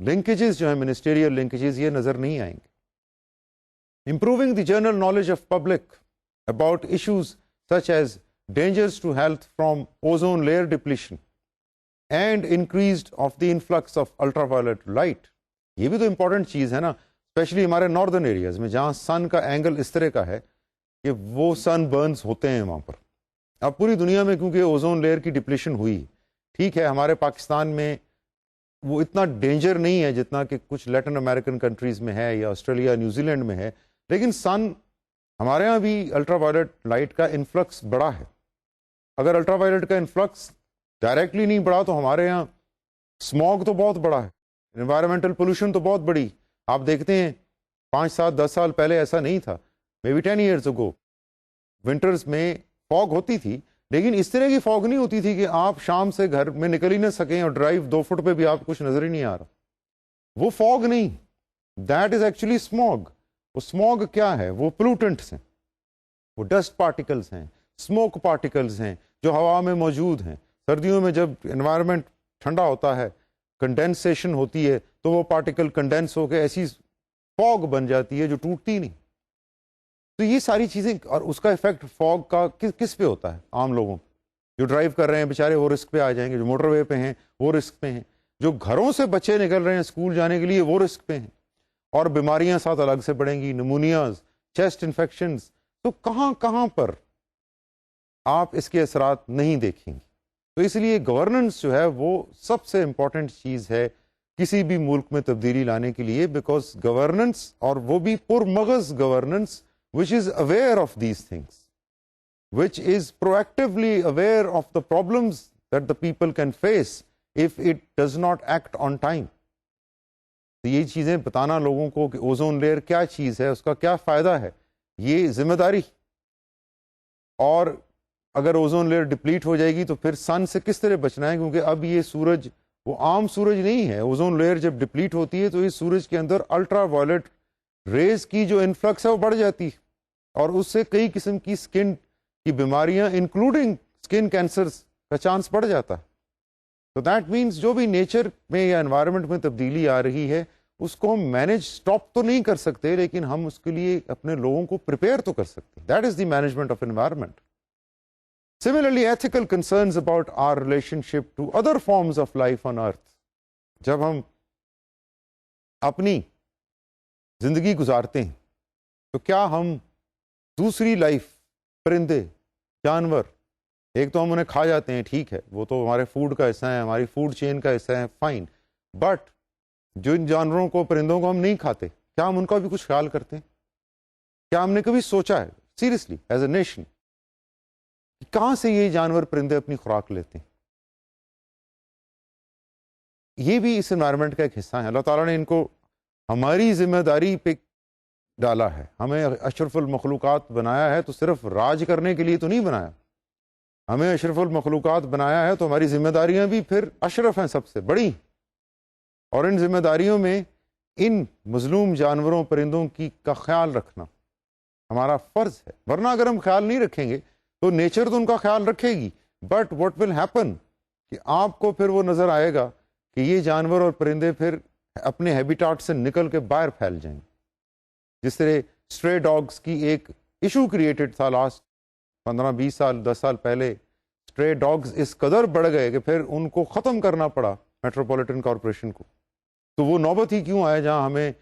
لنکیجز جو ہیں، منسٹیریل لنکیجز، یہ نظر نہیں آئیں گے۔ Improving the general knowledge of public about issues such as dangers to health from ozone layer depletion and increased of the influx of ultraviolet light, یہ بھی تو امپورٹنٹ چیز ہے نا، اسپیشلی ہمارے ناردرن ایریاز میں جہاں سن کا اینگل اس طرح کا ہے کہ وہ سن برنز ہوتے ہیں وہاں پر۔ اب پوری دنیا میں کیونکہ اوزون لیئر کی ڈپلیشن ہوئی، ٹھیک ہے ہمارے پاکستان میں وہ اتنا ڈینجر نہیں ہے جتنا کہ کچھ لیٹن امریکن کنٹریز میں ہے یا آسٹریلیا نیوزی لینڈ میں ہے، لیکن سن ہمارے ہاں بھی الٹرا وائلٹ لائٹ کا انفلکس بڑا ہے۔ اگر الٹرا وائلٹ کا انفلکس ڈائریکٹلی نہیں بڑھا تو ہمارے ہاں اسموگ تو بہت بڑا ہے، انوائرمنٹل پولوشن تو بہت بڑی۔ آپ دیکھتے ہیں 5 7 10 سال پہلے ایسا نہیں تھا، maybe 10 years ago winters میں فوگ ہوتی تھی، لیکن اس طرح کی فوگ نہیں ہوتی تھی کہ آپ شام سے گھر میں نکل ہی نہ سکیں اور ڈرائیو 2 فٹ پہ بھی آپ کچھ نظر ہی نہیں آ رہا۔ وہ فوگ نہیں، دیٹ از ایکچولی اسموگ۔ وہ اسموگ کیا ہے؟ وہ پولوٹنٹس ہیں، وہ ڈسٹ پارٹیکلس ہیں، اسموک پارٹیکلس ہیں جو ہوا میں موجود ہیں۔ سردیوں میں جب انوائرمنٹ ٹھنڈا ہوتا ہے، کنڈینسیشن ہوتی ہے، تو وہ پارٹیکل کنڈینس ہو کے ایسی فوگ بن جاتی ہے جو ٹوٹتی نہیں۔ تو یہ ساری چیزیں، اور اس کا افیکٹ فوگ کا کس پہ ہوتا ہے؟ عام لوگوں، جو ڈرائیو کر رہے ہیں بیچارے وہ رسک پہ آ جائیں گے، جو موٹر وے پہ ہیں وہ رسک پہ ہیں، جو گھروں سے بچے نکل رہے ہیں اسکول جانے کے لیے وہ رسک پہ ہیں، اور بیماریاں ساتھ الگ سے بڑھیں گی، نمونیاز، چیسٹ انفیکشنز۔ تو کہاں کہاں پر آپ اس کے اثرات نہیں دیکھیں گے۔ تو اس لیے گورننس جو ہے وہ سب سے امپورٹنٹ چیز ہے کسی بھی ملک میں تبدیلی لانے کے لیے، بیکاز گورننس، اور وہ بھی پرمغز governance, which is aware of these things, which is proactively aware of the problems that the people can face if it does not act on time. تو یہ چیزیں بتانا لوگوں کو کہ اوزون لیئر کیا چیز ہے، اس کا کیا فائدہ ہے، یہ ذمہ داری. اور اگر اوزون لیئر ڈپلیٹ ہو جائے گی تو پھر سن سے کس طرح بچنا ہے، کیونکہ اب یہ سورج وہ عام سورج نہیں ہے. اوزون لیئر جب ڈپلیٹ ہوتی ہے تو اس سورج کے اندر الٹرا وائلٹ ریز کی جو انفلکس ہے وہ بڑھ جاتی ہے، اور اس سے کئی قسم کی اسکن کی بیماریاں انکلوڈنگ اسکن کینسر کا چانس بڑھ جاتا ہے. تو دیٹ مینس جو بھی نیچر میں یا انوائرمنٹ میں تبدیلی آ رہی ہے اس کو ہم مینج اسٹاپ تو نہیں کر سکتے، لیکن ہم اس کے لیے اپنے لوگوں کو پریپیئر تو کر سکتے. That is the management of environment. Similarly, ethical concerns about our relationship to other forms of life on earth. جب ہم اپنی زندگی گزارتے ہیں تو کیا ہم دوسری لائف، پرندے، جانور، ایک تو ہم انہیں کھا جاتے ہیں، ٹھیک ہے، وہ تو ہمارے فوڈ کا حصہ ہے، ہماری فوڈ چین کا حصہ ہے، فائن. بٹ جو ان جانوروں کو، پرندوں کو ہم نہیں کھاتے، کیا ہم ان کا بھی کچھ خیال کرتے ہیں؟ کیا ہم نے کبھی سوچا ہے سیریسلی ایز اے نیشن کہاں سے یہ جانور، پرندے اپنی خوراک لیتے ہیں؟ یہ بھی اس انوائرمنٹ کا ایک حصہ ہے. اللہ تعالیٰ نے ان کو ہماری ذمہ داری پہ ڈالا ہے. ہمیں اشرف المخلوقات بنایا ہے تو صرف راج کرنے کے لیے تو نہیں بنایا. ہمیں اشرف المخلوقات بنایا ہے تو ہماری ذمہ داریاں بھی پھر اشرف ہیں، سب سے بڑی. اور ان ذمہ داریوں میں ان مظلوم جانوروں، پرندوں کا خیال رکھنا ہمارا فرض ہے. ورنہ اگر ہم خیال نہیں رکھیں گے تو نیچر تو ان کا خیال رکھے گی، بٹ واٹ ول ہیپن کہ آپ کو پھر وہ نظر آئے گا کہ یہ جانور اور پرندے پھر اپنے ہیبیٹاٹ سے نکل کے باہر پھیل جائیں. جس طرح اسٹرے ڈاگس کی ایک ایشو کریٹڈ تھا لاسٹ 15-20 سال 10 سال پہلے. اسٹرے ڈاگس اس قدر بڑھ گئے کہ پھر ان کو ختم کرنا پڑا میٹروپولیٹن کارپوریشن کو. تو وہ نوبت ہی کیوں آئے جہاں ہمیں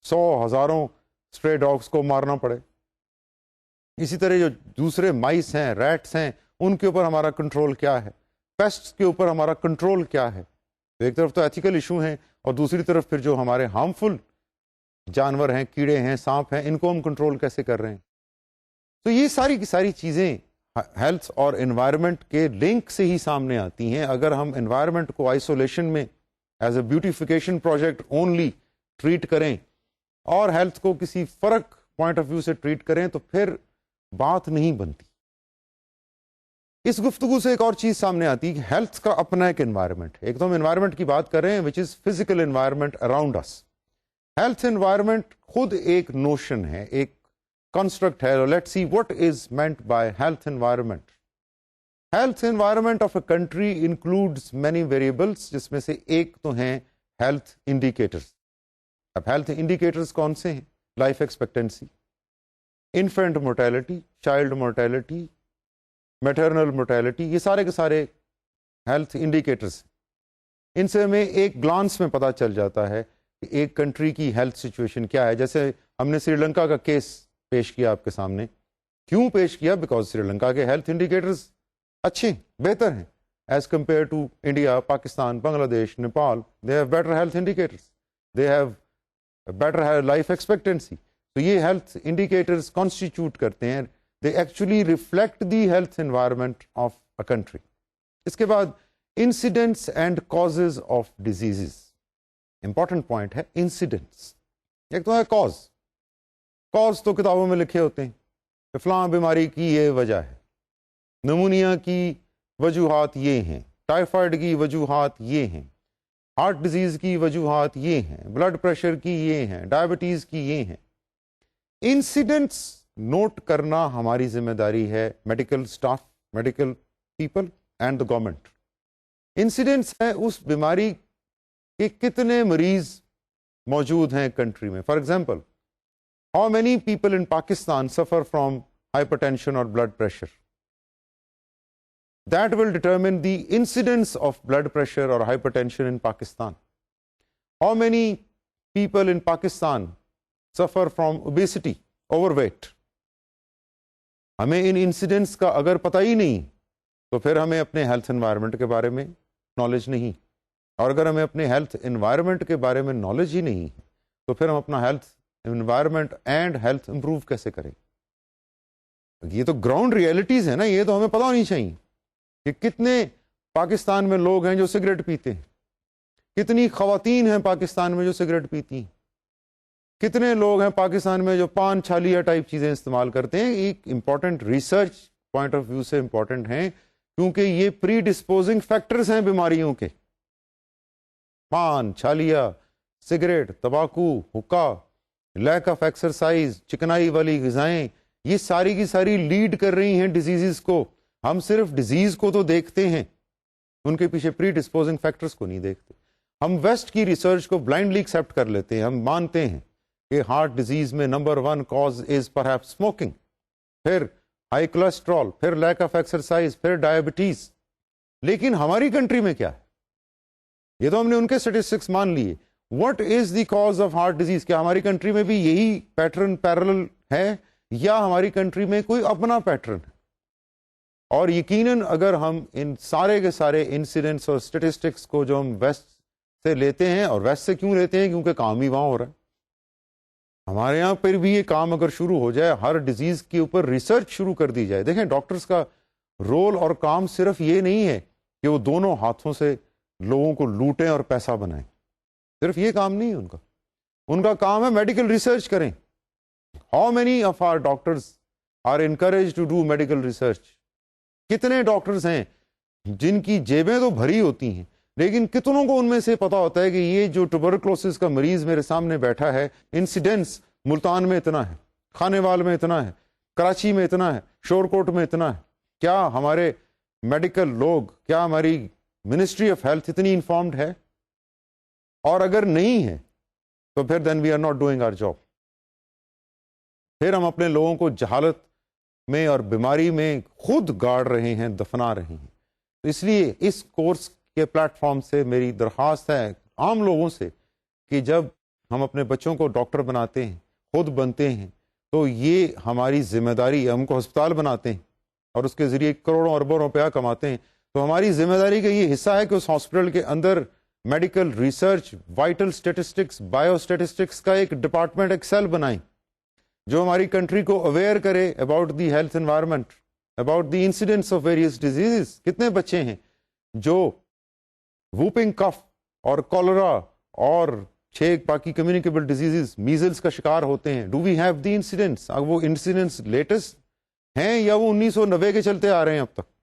100 ہزاروں اسٹرے ڈاگس کو مارنا پڑے. اسی طرح جو دوسرے مائس ہیں، ریٹس ہیں، ان کے اوپر ہمارا کنٹرول کیا ہے، پیسٹس کے اوپر ہمارا کنٹرول کیا ہے. تو ایک طرف تو ایتھیکل ایشو ہیں، اور دوسری طرف پھر جو ہمارے ہارمفل جانور ہیں، کیڑے ہیں، سانپ ہیں، ان کو ہم کنٹرول کیسے کر رہے ہیں. تو یہ ساری کی ساری چیزیں ہیلتھ اور انوائرمنٹ کے لنک سے ہی سامنے آتی ہیں. اگر ہم انوائرمنٹ کو آئسولیشن میں as a beautification project only treat کریں اور ہیلتھ کو کسی فرق پوائنٹ آف ویو سے ٹریٹ کریں تو پھر بات نہیں بنتی. اس گفتگو سے ایک اور چیز سامنے آتی ہے کہ ہیلتھ کا اپنا ایک انوائرمنٹ. ایک تو ہم انوائرمنٹ کی بات کر رہے ہیں which is physical environment around us. Health environment خود ایک نوشن ہے، ایک کنسٹرکٹ ہے. Let's see what is meant by health environment. Health environment of a country includes many variables, جس میں سے ایک تو ہیں ہیلتھ انڈیکیٹرز. اب ہیلتھ انڈیکیٹرز کون سے ہیں؟ Life expectancy, infant mortality, child mortality, maternal mortality, یہ سارے کے سارے ہیلتھ انڈیکیٹرز. ان سے ہمیں ایک گلانس میں پتہ چل جاتا ہے کہ ایک کنٹری کی ہیلتھ سچویشن کیا ہے. جیسے ہم نے سری لنکا کا کیس پیش کیا آپ کے سامنے. کیوں پیش کیا؟ بیکاز سری لنکا کے ہیلتھ انڈیکیٹرز اچھے، بہتر ہیں as compare to India, Pakistan, Bangladesh, Nepal. They have better health indicators, they have better life expectancy. تو یہ ہیلتھ انڈیکیٹرز کانسٹیٹیوٹ کرتے ہیں، they actually reflect the health environment of a country. اس کے بعد incidents and causes of diseases. Important point ہے incidents. ایک تو ہے کاز. کاز تو کتابوں میں لکھے ہوتے ہیں کہ فلاں بیماری کی یہ وجہ ہے، نمونیا کی وجوہات یہ ہیں، ٹائیفائڈ کی وجوہات یہ ہیں، ہارٹ ڈیزیز کی وجوہات یہ ہیں، بلڈ پریشر کی یہ ہیں، ڈائبٹیز کی یہ ہیں. انسیڈنٹس نوٹ کرنا ہماری ذمہ داری ہے، medical staff, medical people and the government. Incidents ہے اس بیماری کے کتنے مریض موجود ہیں کنٹری میں. For example, how many people in Pakistan suffer from hypertension اور blood pressure. That will determine the incidence of blood pressure or hypertension in Pakistan. How many people in Pakistan suffer from obesity, overweight? ہمیں ان incidents کا اگر پتہ ہی نہیں تو پھر ہمیں اپنے ہیلتھ انوائرمنٹ کے بارے میں نالج نہیں. اور اگر ہمیں اپنے ہیلتھ انوائرمنٹ کے بارے میں نالج ہی نہیں تو پھر ہم اپنا health environment and health improve کیسے کریں؟ یہ تو گراؤنڈ ریئلٹیز ہیں نا, یہ تو ہمیں پتہ ہونی چاہیے کہ کتنے پاکستان میں لوگ ہیں جو سگریٹ پیتے ہیں, کتنی خواتین ہیں پاکستان میں جو سگریٹ پیتی ہیں, کتنے لوگ ہیں پاکستان میں جو پان چھالیا ٹائپ چیزیں استعمال کرتے ہیں. ایک important research point of view سے امپورٹنٹ ہیں کیونکہ یہ پری ڈسپوزنگ فیکٹرز ہیں بیماریوں کے. پان چھالیا, سگریٹ, تمباکو, حقہ, لیک آف ایکسرسائز, چکنائی والی غذائیں, یہ ساری کی ساری لیڈ کر رہی ہیں ڈیزیزز کو. ہم صرف ڈیزیز کو تو دیکھتے ہیں, ان کے پیچھے پری ڈسپوزنگ فیکٹرز کو نہیں دیکھتے. ہم ویسٹ کی ریسرچ کو بلائنڈلی ایکسیپٹ کر لیتے ہیں. ہم مانتے ہیں کہ ہارٹ ڈیزیز میں نمبر 1 کاز از پرہیپ اسموکنگ, پھر ہائی کولیسٹرول, پھر لیک آف ایکسرسائز, پھر ڈائبٹیز. لیکن ہماری کنٹری میں کیا ہے؟ یہ تو ہم نے ان کے اسٹیٹسٹکس مان لیے. What is the cause of heart disease? کیا ہماری کنٹری میں بھی یہی پیٹرن پیرلل ہے یا ہماری کنٹری میں کوئی اپنا پیٹرن ہے؟ اور یقیناً اگر ہم ان سارے کے سارے انسیڈنٹس اور اسٹیٹسٹکس کو جو ہم ویسٹ سے لیتے ہیں, اور ویسٹ سے کیوں لیتے ہیں؟ کیونکہ کام ہی وہاں ہو رہا ہے. ہمارے یہاں پھر بھی یہ کام اگر شروع ہو جائے, ہر ڈیزیز کے اوپر ریسرچ شروع کر دی جائے. دیکھیں ڈاکٹرز کا رول اور کام صرف یہ نہیں ہے کہ وہ دونوں ہاتھوں سے لوگوں کو لوٹیں اور پیسہ بنائیں, صرف یہ کام نہیں ہے ان کا. ان کا کام ہے میڈیکل ریسرچ کریں. How many of our doctors are encourage to do medical research? کتنے ڈاکٹرز ہیں جن کی جیبیں تو بھری ہوتی ہیں, لیکن کتنوں کو ان میں سے پتا ہوتا ہے کہ یہ جو ٹوبرکلوسس کا مریض میرے سامنے بیٹھا ہے, انسیڈنس ملتان میں اتنا ہے, کھانے وال میں اتنا ہے, کراچی میں اتنا ہے, شورکوٹ میں اتنا ہے. کیا ہمارے میڈیکل لوگ, کیا ہماری منسٹری آف ہیلتھ اتنی انفارمڈ ہے؟ اور اگر نہیں ہے تو پھر then we are not doing our job. پھر ہم اپنے لوگوں کو جہالت میں اور بیماری میں خود گاڑ رہے ہیں, دفنا رہے ہیں. تو اس لیے اس کورس کے پلیٹ فارم سے میری درخواست ہے عام لوگوں سے کہ جب ہم اپنے بچوں کو ڈاکٹر بناتے ہیں, خود بنتے ہیں, تو یہ ہماری ذمہ داری. ہم کو ہسپتال بناتے ہیں اور اس کے ذریعے کروڑوں اربوں روپیہ کماتے ہیں, تو ہماری ذمہ داری کا یہ حصہ ہے کہ اس ہاسپٹل کے اندر medical research, vital statistics, biostatistics کا ایک ڈپارٹمنٹ, ایک سیل بنائیں جو ہماری کنٹری کو اویئر کرے about the health environment, about the incidents of various disease. کتنے بچے ہیں جو ووپنگ کف اور کولرا اور 6 باقی کمیونیکیبل ڈیزیزز, میزلس کا شکار ہوتے ہیں؟ Do we have the incidents? اب وہ انسیڈنٹس لیٹسٹ ہیں یا وہ 1990 کے چلتے آ رہے ہیں اب تک؟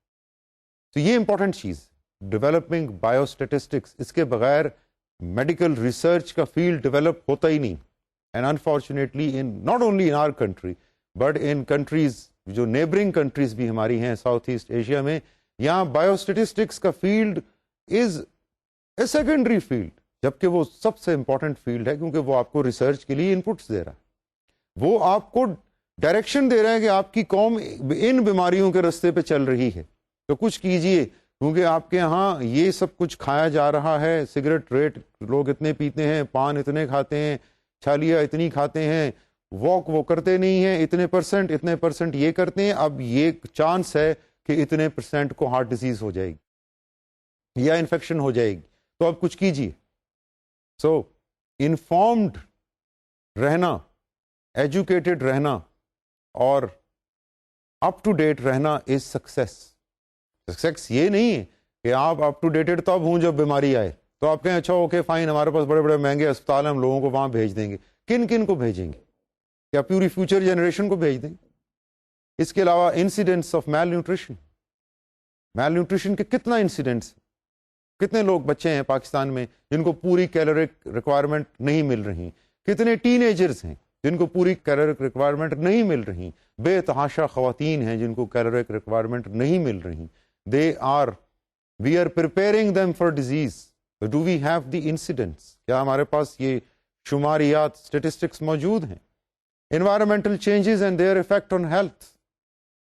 تو یہ امپورٹنٹ چیز, ڈیولپنگ بایو اسٹیٹسٹکس. اس کے بغیر میڈیکل ریسرچ کا فیلڈ ڈیولپ ہوتا ہی نہیں. And unfortunately not only in our country but in countries جو نیبرنگ کنٹریز بھی ہماری ہیں ساؤتھ ایسٹ ایشیا میں, یہاں بایو اسٹیٹسٹکس کا field is a secondary field, جبکہ وہ سب سے امپورٹنٹ فیلڈ ہے کیونکہ وہ آپ کو ریسرچ کے لیے انپٹس دے رہا ہے. وہ آپ کو ڈائریکشن دے رہا ہے کہ آپ کی قوم ان بیماریوں کے رستے پہ چل رہی ہے تو کچھ کیجئے, کیونکہ آپ کے ہاں یہ سب کچھ کھایا جا رہا ہے. سگریٹ ریٹ لوگ اتنے پیتے ہیں, پان اتنے کھاتے ہیں, چھالیاں اتنی کھاتے ہیں, واک وہ کرتے نہیں ہیں, اتنے پرسنٹ یہ کرتے ہیں. اب یہ چانس ہے کہ اتنے پرسنٹ کو ہارٹ ڈیزیز ہو جائے گی یا انفیکشن ہو جائے گی, تو اب کچھ کیجیے. سو انفارمڈ رہنا, ایجوکیٹڈ رہنا اور اپ ٹو ڈیٹ رہنا از سکسیس. سکسیس یہ نہیں ہے کہ آپ اپ ٹو ڈیٹڈ تب ہوں جب بیماری آئے تو آپ کہیں اچھا اوکے فائن, ہمارے پاس بڑے بڑے مہنگے اسپتال ہیں, ہم لوگوں کو وہاں بھیج دیں گے. کن کن کو بھیجیں گے؟ کیا پوری فیوچر جنریشن کو بھیج دیں گے؟ اس کے علاوہ انسیڈنٹس آف میل نیوٹریشن کے کتنا انسیڈنٹس, کتنے لوگ بچے ہیں پاکستان میں جن کو پوری کیلورک ریکوائرمنٹ نہیں مل رہی, کتنے ٹین ایجرز ہیں جن کو پوری کیلورک ریکوائرمنٹ نہیں مل رہی, بے تحاشا خواتین ہیں جن کو کیلورک ریکوائرمنٹ نہیں مل رہی. we are preparing them for disease. So do we have the incidents? کیا ہمارے پاس یہ شماریات, statistics موجود ہیں؟ environmental changes and their effect on health,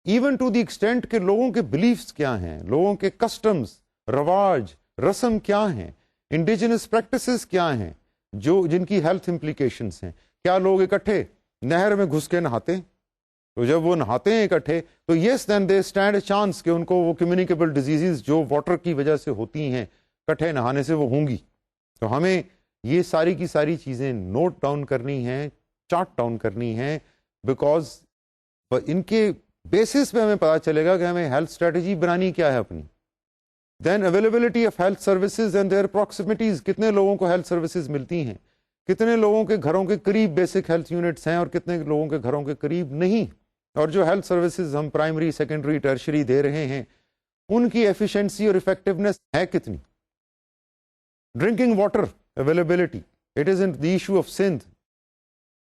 even to the extent کہ لوگوں کے beliefs کیا ہیں, لوگوں کے customs, رواج, رسم کیا ہیں, indigenous practices کیا ہیں جن کی health implications ہیں. کیا لوگ اکٹھے نہر میں گھس کے نہاتے ہیں؟ تو جب وہ نہاتے ہیں اکٹھے تو یس دین دے اسٹینڈ اے چانس کہ ان کو وہ کمیونیکیبل ڈیزیزز جو واٹر کی وجہ سے ہوتی ہیں اکٹھے نہانے سے وہ ہوں گی. تو ہمیں یہ ساری کی ساری چیزیں نوٹ ڈاؤن کرنی ہیں, چارٹ ڈاؤن کرنی ہیں, بیکاز ان کے بیسس پہ ہمیں پتا چلے گا کہ ہمیں ہیلتھ اسٹریٹجی بنانی کیا ہے اپنی. Then availability of health services and their proximities, کتنے لوگوں کو ہیلتھ سروسز ملتی ہیں، کتنے لوگوں کے گھروں کے قریب بیسک ہیلتھ یونٹس ہیں اور کتنے لوگوں کے گھروں کے قریب نہیں، اور جو ہیلتھ سروسز ہم پرائمری، سیکنڈری، ٹرشری دے رہے ہیں ان کی ایفیشنسی اور افیکٹونیس ہے کتنی. Drinking water availability, it is in the issue of Sindh,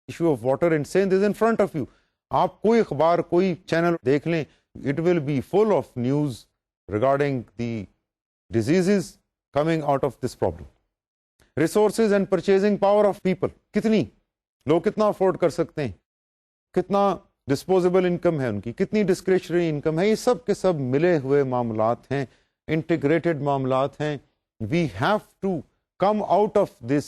issue of water in Sindh is in front of you. آپ کوئی اخبار، کوئی چینل دیکھ لیں، it will be full of news regarding the diseases coming out of this problem. Resources and purchasing power of people, کتنی لوگ کتنا afford کر سکتے ہیں، کتنا ڈسپوزیبل انکم ہے ان کی، کتنی ڈسکریشنری انکم ہے، یہ سب کے سب ملے ہوئے معاملات ہیں، انٹیگریٹڈ معاملات ہیں. We have to come out of this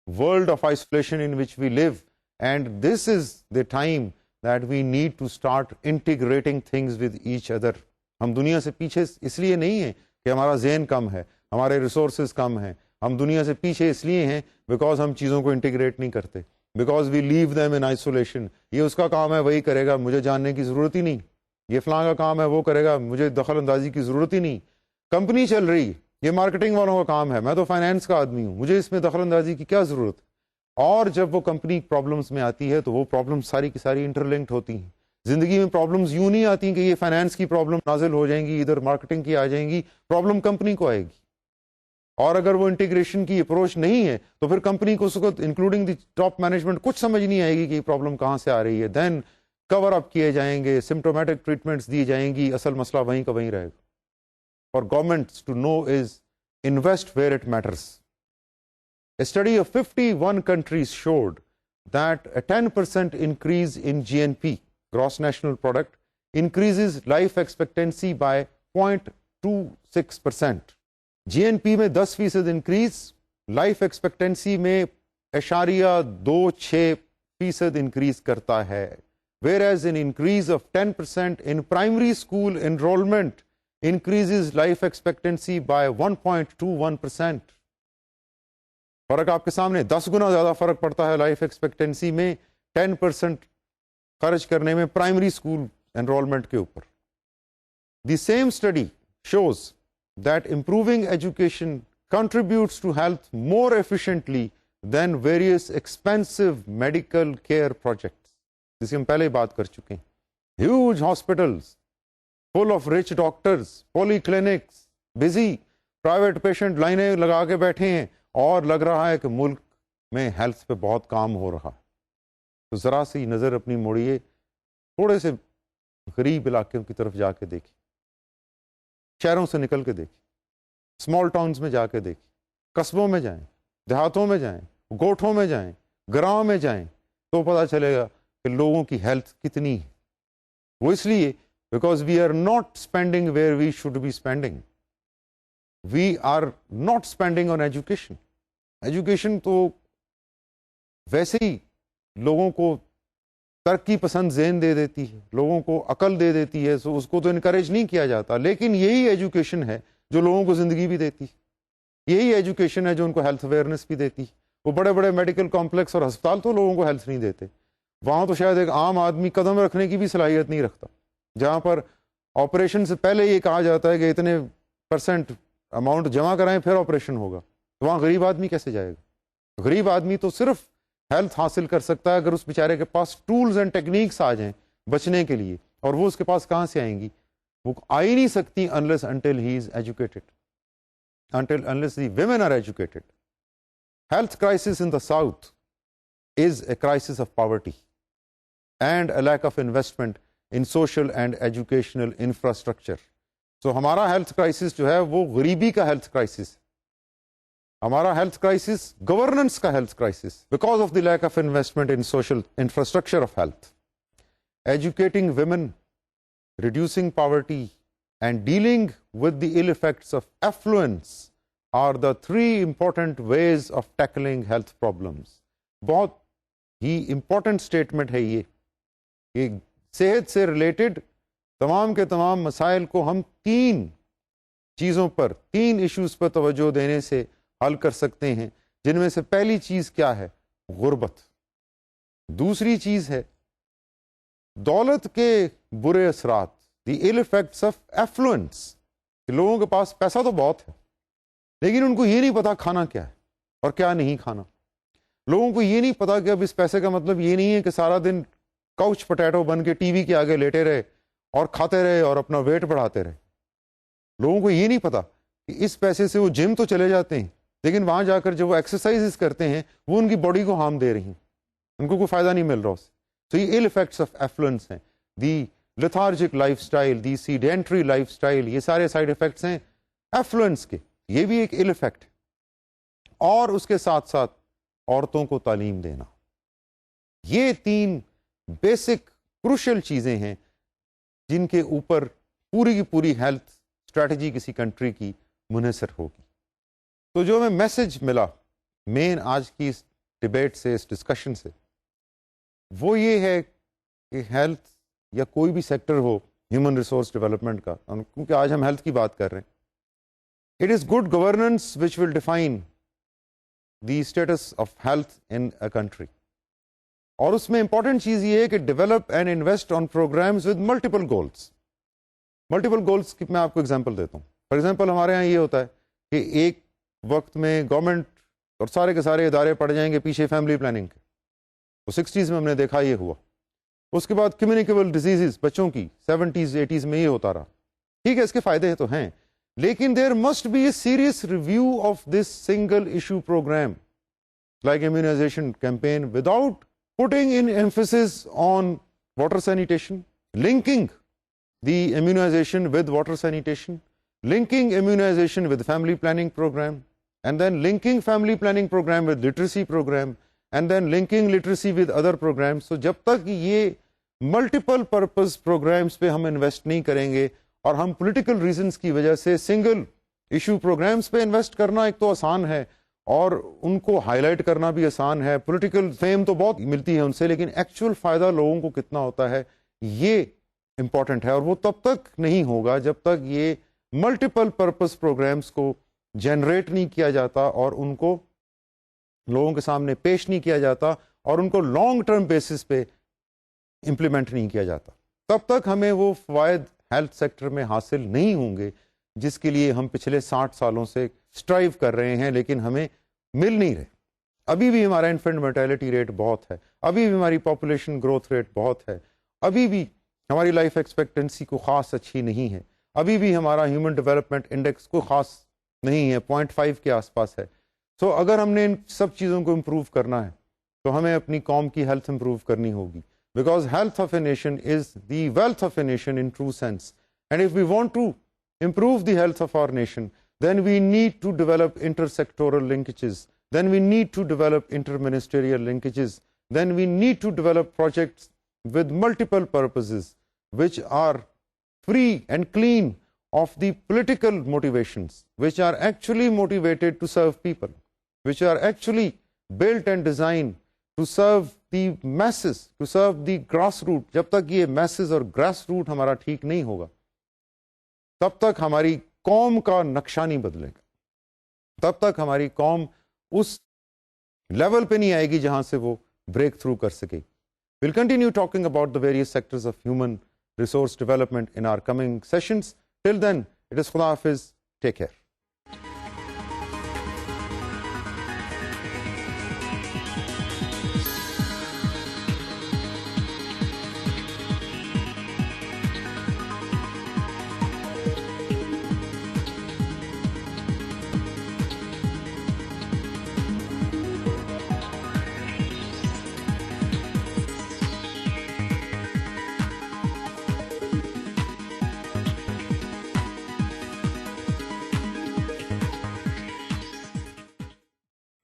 world of isolation in which we live, and this is the time that we need to start integrating things with each other. ہم دنیا سے پیچھے اس لیے نہیں ہیں کہ ہمارا ذہن کم ہے، ہمارے ریسورسز کم ہیں، ہم دنیا سے پیچھے اس لیے ہیں بیکاز ہم چیزوں کو انٹیگریٹ نہیں کرتے، because we leave them in isolation. یہ اس کا کام ہے، وہی کرے گا، مجھے جاننے کی ضرورت ہی نہیں. یہ فلاں کا کام ہے، وہ کرے گا، مجھے دخل اندازی کی ضرورت ہی نہیں. کمپنی چل رہی، یہ مارکیٹنگ والوں کا کام ہے، میں تو فائنینس کا آدمی ہوں، مجھے اس میں دخل اندازی کی کیا ضرورت. اور جب وہ کمپنی پرابلمس میں آتی ہے تو وہ پرابلمس ساری کی ساری انٹرلنکڈ ہوتی ہیں. زندگی میں پرابلمس یوں نہیں آتی کہ یہ فائنینس کی پرابلم نازل ہو جائیں گی، ادھر مارکیٹنگ کی آ جائیں گی، پرابلم کمپنی کو آئے گی. اور اگر وہ انٹیگریشن کی اپروچ نہیں ہے تو پھر کمپنی کو اس وقت انکلوڈنگ دی ٹاپ مینجمنٹ کچھ سمجھ نہیں آئے گی کہ یہ پرابلم کہاں سے آ رہی ہے. دین کور اپ کیے جائیں گے، سمپٹومیٹک ٹریٹمنٹس دی جائیں گی، اصل مسئلہ وہیں کا وہیں رہے گا. For governments to know is invest where it matters. A study of 51 countries showed that a 10% increase in GNP, gross national product, increases life expectancy by 0.26%. GNP میں 10% increase, life expectancy میں 0.26% increase کرتا ہے. Whereas an increase of 10% in primary school enrollment increases life expectancy by 1.21%. فرق آپ کے سامنے 10 گنا زیادہ فرق پڑتا ہے لائف ایکسپیکٹنسی میں 10% خرچ کرنے میں پرائمری اسکول انرولمنٹ کے اوپر. The same study shows that improving education contributes to health more efficiently than various expensive medical care projects. جس کی ہم پہلے ہی بات کر چکے ہیں. Huge hospitals full of rich doctors, polyclinics, busy, private patient لائنیں لگا کے بیٹھے ہیں اور لگ رہا ہے کہ ملک میں ہیلتھ پہ بہت کام ہو رہا. تو ذرا سی نظر اپنی موڑیے، تھوڑے سے غریب علاقوں کی طرف جا کے دیکھیں، شہروں سے نکل کے دیکھیں، اسمال ٹاؤنز میں جا کے دیکھیں، قصبوں میں جائیں، دیہاتوں میں جائیں، گوٹھوں میں جائیں، گراؤں میں جائیں، تو پتہ چلے گا کہ لوگوں کی ہیلتھ کتنی ہے. وہ اس لیے because we are not spending where we should be spending. We are not spending on education. Education تو ویسے ہی لوگوں کو ترقی پسند ذہن دے دیتی ہے، لوگوں کو عقل دے دیتی ہے، سو اس کو تو انکریج نہیں کیا جاتا. لیکن یہی ایجوکیشن ہے جو لوگوں کو زندگی بھی دیتی ہے، یہی ایجوکیشن ہے جو ان کو ہیلتھ اویئرنیس بھی دیتی ہے. وہ بڑے بڑے میڈیکل کمپلیکس اور ہسپتال تو لوگوں کو ہیلتھ نہیں دیتے، وہاں تو شاید ایک عام آدمی قدم رکھنے کی بھی صلاحیت نہیں رکھتا. جہاں پر آپریشن سے پہلے یہ کہا جاتا ہے کہ اتنے % اماؤنٹ جمع کرائیں پھر آپریشن ہوگا، تو وہاں غریب آدمی کیسے جائے گا؟ غریب آدمی تو صرف ہیلتھ حاصل کر سکتا ہے اگر اس بیچارے کے پاس ٹولز اینڈ ٹیکنیکس آ جائیں بچنے کے لیے، اور وہ اس کے پاس کہاں سے آئیں گی؟ وہ آ ہی نہیں سکتی unless until he is educated, unless the women are educated. Health crisis in the South is a crisis of poverty and a lack of investment in social and educational infrastructure. So ہمارا health crisis جو ہے وہ غریبی کا health crisis, ہمارا health crisis governance کا health crisis because of the lack of investment in social infrastructure of health. Educating women, reducing poverty and dealing with the ill effects of affluence are the 3 important ways of tackling health problems. بہت ہی important statement ہے یہ کہ صحت سے related تمام کے تمام مسائل کو ہم 3 چیزوں پر، 3 ایشوز پر توجہ دینے سے حل کر سکتے ہیں، جن میں سے پہلی چیز کیا ہے؟ غربت. دوسری چیز ہے دولت کے برے اثرات, دی ill effects of affluence, کہ لوگوں کے پاس پیسہ تو بہت ہے لیکن ان کو یہ نہیں پتا کھانا کیا ہے اور کیا نہیں کھانا. لوگوں کو یہ نہیں پتا کہ اب اس پیسے کا مطلب یہ نہیں ہے کہ سارا دن کاؤچ پوٹیٹو بن کے ٹی وی کے آگے لیٹے رہے اور کھاتے رہے اور اپنا ویٹ بڑھاتے رہے. لوگوں کو یہ نہیں پتا کہ اس پیسے سے وہ جم تو چلے جاتے ہیں لیکن وہاں جا کر جب وہ ایکسرسائز کرتے ہیں وہ ان کی باڈی کو ہارم دے رہی ہیں, ان کو کوئی فائدہ نہیں مل رہا اس سے. تو یہ ill effects of affluence ہیں, دی lethargic لائف اسٹائل, دی sedentary لائف اسٹائل, یہ سارے سائڈ افیکٹس ہیں ایفلوئنس کے. یہ بھی ایک ill effect ہے. اور اس کے ساتھ ساتھ عورتوں کو تعلیم دینا. یہ 3 بیسک کروشل چیزیں ہیں جن کے اوپر پوری کی پوری ہیلتھ اسٹریٹجی کسی کنٹری کی منحصر ہوگی. تو جو ہمیں میسج ملا مین آج کی اس ڈبیٹ سے, اس ڈسکشن سے, وہ یہ ہے کہ ہیلتھ یا کوئی بھی سیکٹر ہو ہیومن ریسورس ڈیولپمنٹ کا, کیونکہ آج ہم ہیلتھ کی بات کر رہے ہیں, it is good governance which will define the status of health in a country. اور اس میں امپورٹنٹ چیز یہ ہے کہ develop and invest on programmes with multiple goals. Multiple goals کی میں آپ کو ایگزامپل دیتا ہوں. فار ایگزامپل ہمارے یہاں یہ ہوتا ہے کہ ایک وقت میں گورنمنٹ اور سارے کے سارے ادارے پڑ جائیں گے پیچھے فیملی پلاننگ کے. تو 60s میں ہم نے دیکھا یہ ہوا. اس کے بعد کمیونیکیبل ڈیزیزز بچوں کی 70s 80s میں یہ ہوتا رہا. ٹھیک ہے, اس کے فائدے تو ہیں لیکن there must be a serious review of this single issue programme like immunization campaign without putting in emphasis on water sanitation, linking the immunization with water sanitation, linking immunization with family planning program, and then linking family planning program with literacy program, and then linking literacy with other programs. So جب تک یہ multiple purpose programmes پہ ہم invest نہیں کریں گے, اور ہم پولیٹیکل ریزنس کی وجہ سے سنگل ایشو پروگرامس پہ انویسٹ کرنا ایک تو آسان ہے اور ان کو ہائی لائٹ کرنا بھی آسان ہے, پولیٹیکل فیم تو بہت ملتی ہے ان سے, لیکن ایکچوئل فائدہ لوگوں کو کتنا ہوتا ہے یہ امپورٹنٹ ہے. اور وہ تب تک نہیں ہوگا جب تک یہ ملٹیپل پرپز پروگرامس کو جنریٹ نہیں کیا جاتا اور ان کو لوگوں کے سامنے پیش نہیں کیا جاتا اور ان کو لانگ ٹرم بیسس پہ امپلیمنٹ نہیں کیا جاتا. تب تک ہمیں وہ فوائد ہیلتھ سیکٹر میں حاصل نہیں ہوں گے جس کے لیے ہم پچھلے 60 سالوں سے اسٹرائیو کر رہے ہیں لیکن ہمیں مل نہیں رہے. ابھی بھی ہمارا انفینٹ مرٹیلٹی ریٹ بہت ہے, ابھی بھی ہماری پاپولیشن گروتھ ریٹ بہت ہے, ابھی بھی ہماری لائف ایکسپیکٹنسی کو خاص اچھی نہیں ہے, ابھی بھی ہمارا ہیومن ڈیولپمنٹ انڈیکس کو خاص نہیں ہے, 0.5 کے آس پاس ہے. سو اگر ہم نے ان سب چیزوں کو امپروو کرنا ہے تو ہمیں اپنی قوم کی ہیلتھ امپروو کرنی ہوگی, because health of a nation is the wealth of a nation in true sense. And if we want to improve the health of our nation, then we need to develop intersectoral linkages, then we need to develop interministerial linkages, then we need to develop projects with multiple purposes which are free and clean of the political motivations, which are actually motivated to serve people, which are actually built and designed to serve the masses, to serve the grassroots. جب تک یہ masses اور grassroots ہمارا ٹھیک نہیں ہوگا تب تک ہماری قوم کا نقشہ نہیں بدلے گا, تب تک ہماری قوم اس لیول پہ نہیں آئے گی جہاں سے وہ بریک تھرو کر سکے. We'll continue talking about the various sectors of human resource development in our coming sessions. Till then, it is Khuda Hafiz. Take care.